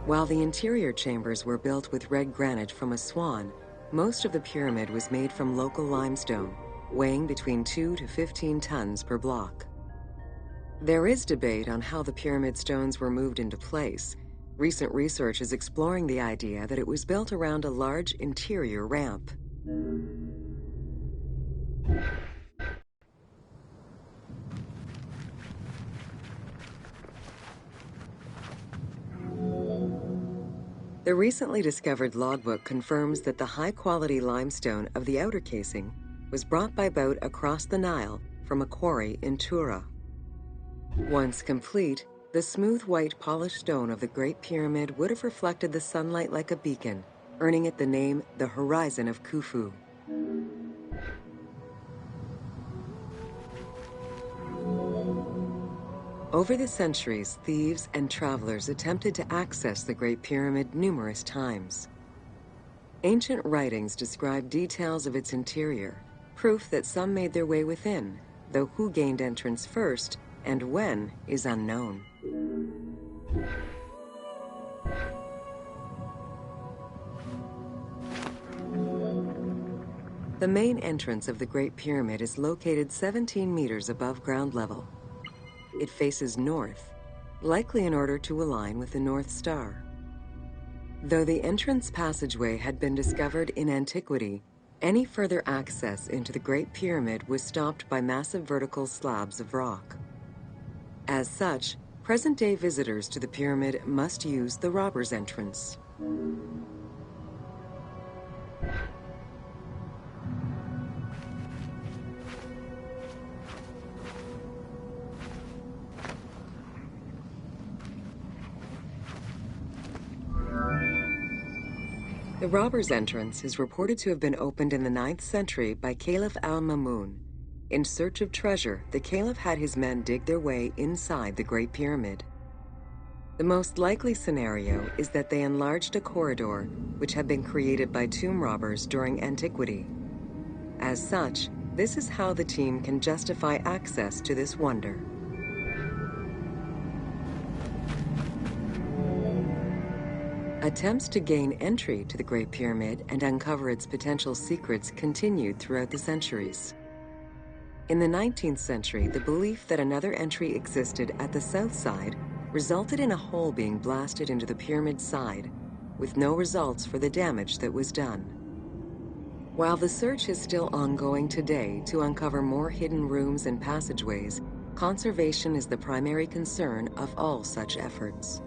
While the interior chambers were built with red granite from Aswan, most of the pyramid was made from local limestone, weighing between 2 to 15 tons per block. There is debate on how the pyramid stones were moved into place. Recent research is exploring the idea that it was built around a large interior ramp. The recently discovered logbook confirms that the high-quality limestone of the outer casing was brought by boat across the Nile from a quarry in Tura. Once complete, the smooth white polished stone of the Great Pyramid would have reflected the sunlight like a beacon, earning it the name the Horizon of Khufu. Over the centuries, thieves and travelers attempted to access the Great Pyramid numerous times. Ancient writings describe details of its interior, proof that some made their way within, though who gained entrance first and when is unknown. The main entrance of the Great Pyramid is located 17 meters above ground level. It faces north, likely in order to align with the North Star. Though the entrance passageway had been discovered in antiquity, any further access into the Great Pyramid was stopped by massive vertical slabs of rock. As such, present-day visitors to the pyramid must use the robber's entrance. The robber's entrance is reported to have been opened in the 9th century by Caliph al-Mamun. In search of treasure, the Caliph had his men dig their way inside the Great Pyramid. The most likely scenario is that they enlarged a corridor which had been created by tomb robbers during antiquity. As such, this is how the team can justify access to this wonder. Attempts to gain entry to the Great Pyramid and uncover its potential secrets continued throughout the centuries. In the 19th century, the belief that another entry existed at the south side resulted in a hole being blasted into the pyramid's side, with no results for the damage that was done. While the search is still ongoing today to uncover more hidden rooms and passageways, Conservation is the primary concern of all such efforts.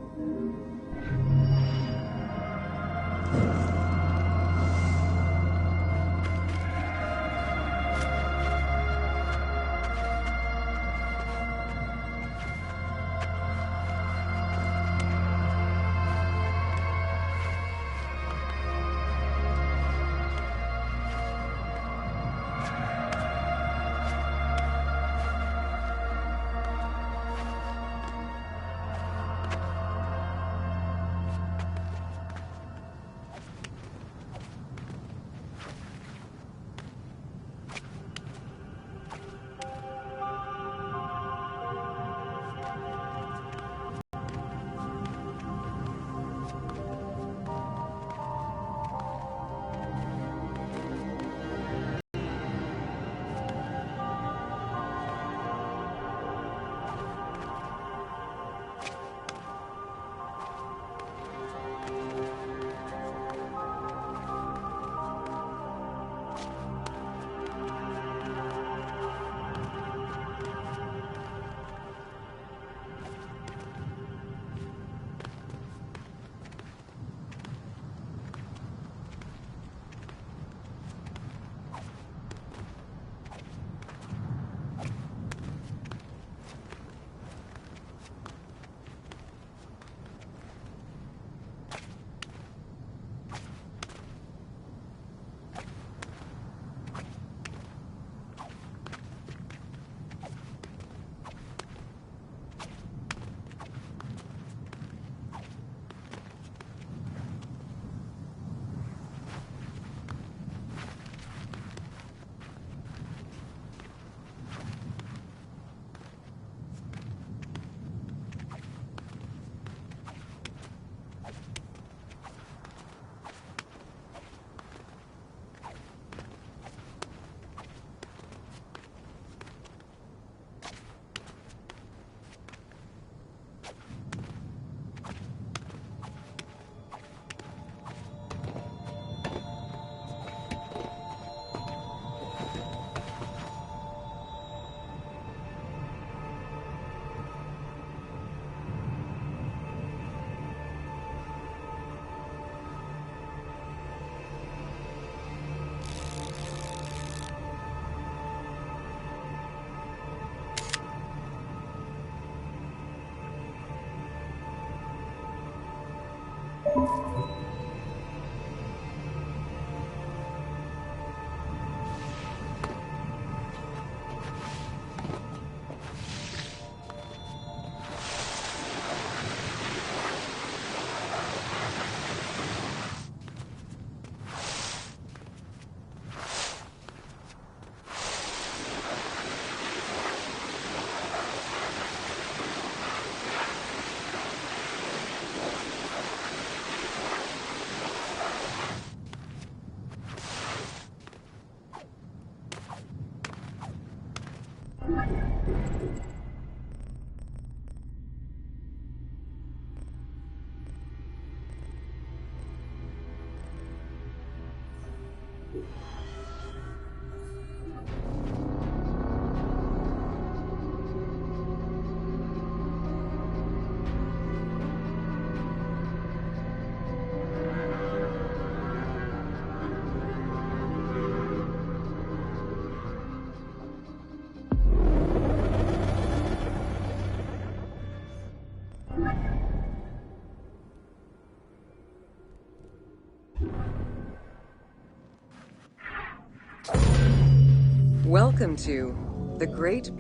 Welcome to the Great...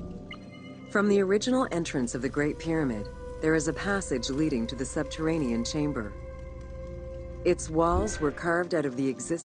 From the original entrance of the Great Pyramid, there is a passage leading to the subterranean chamber. Its walls were carved out of the existing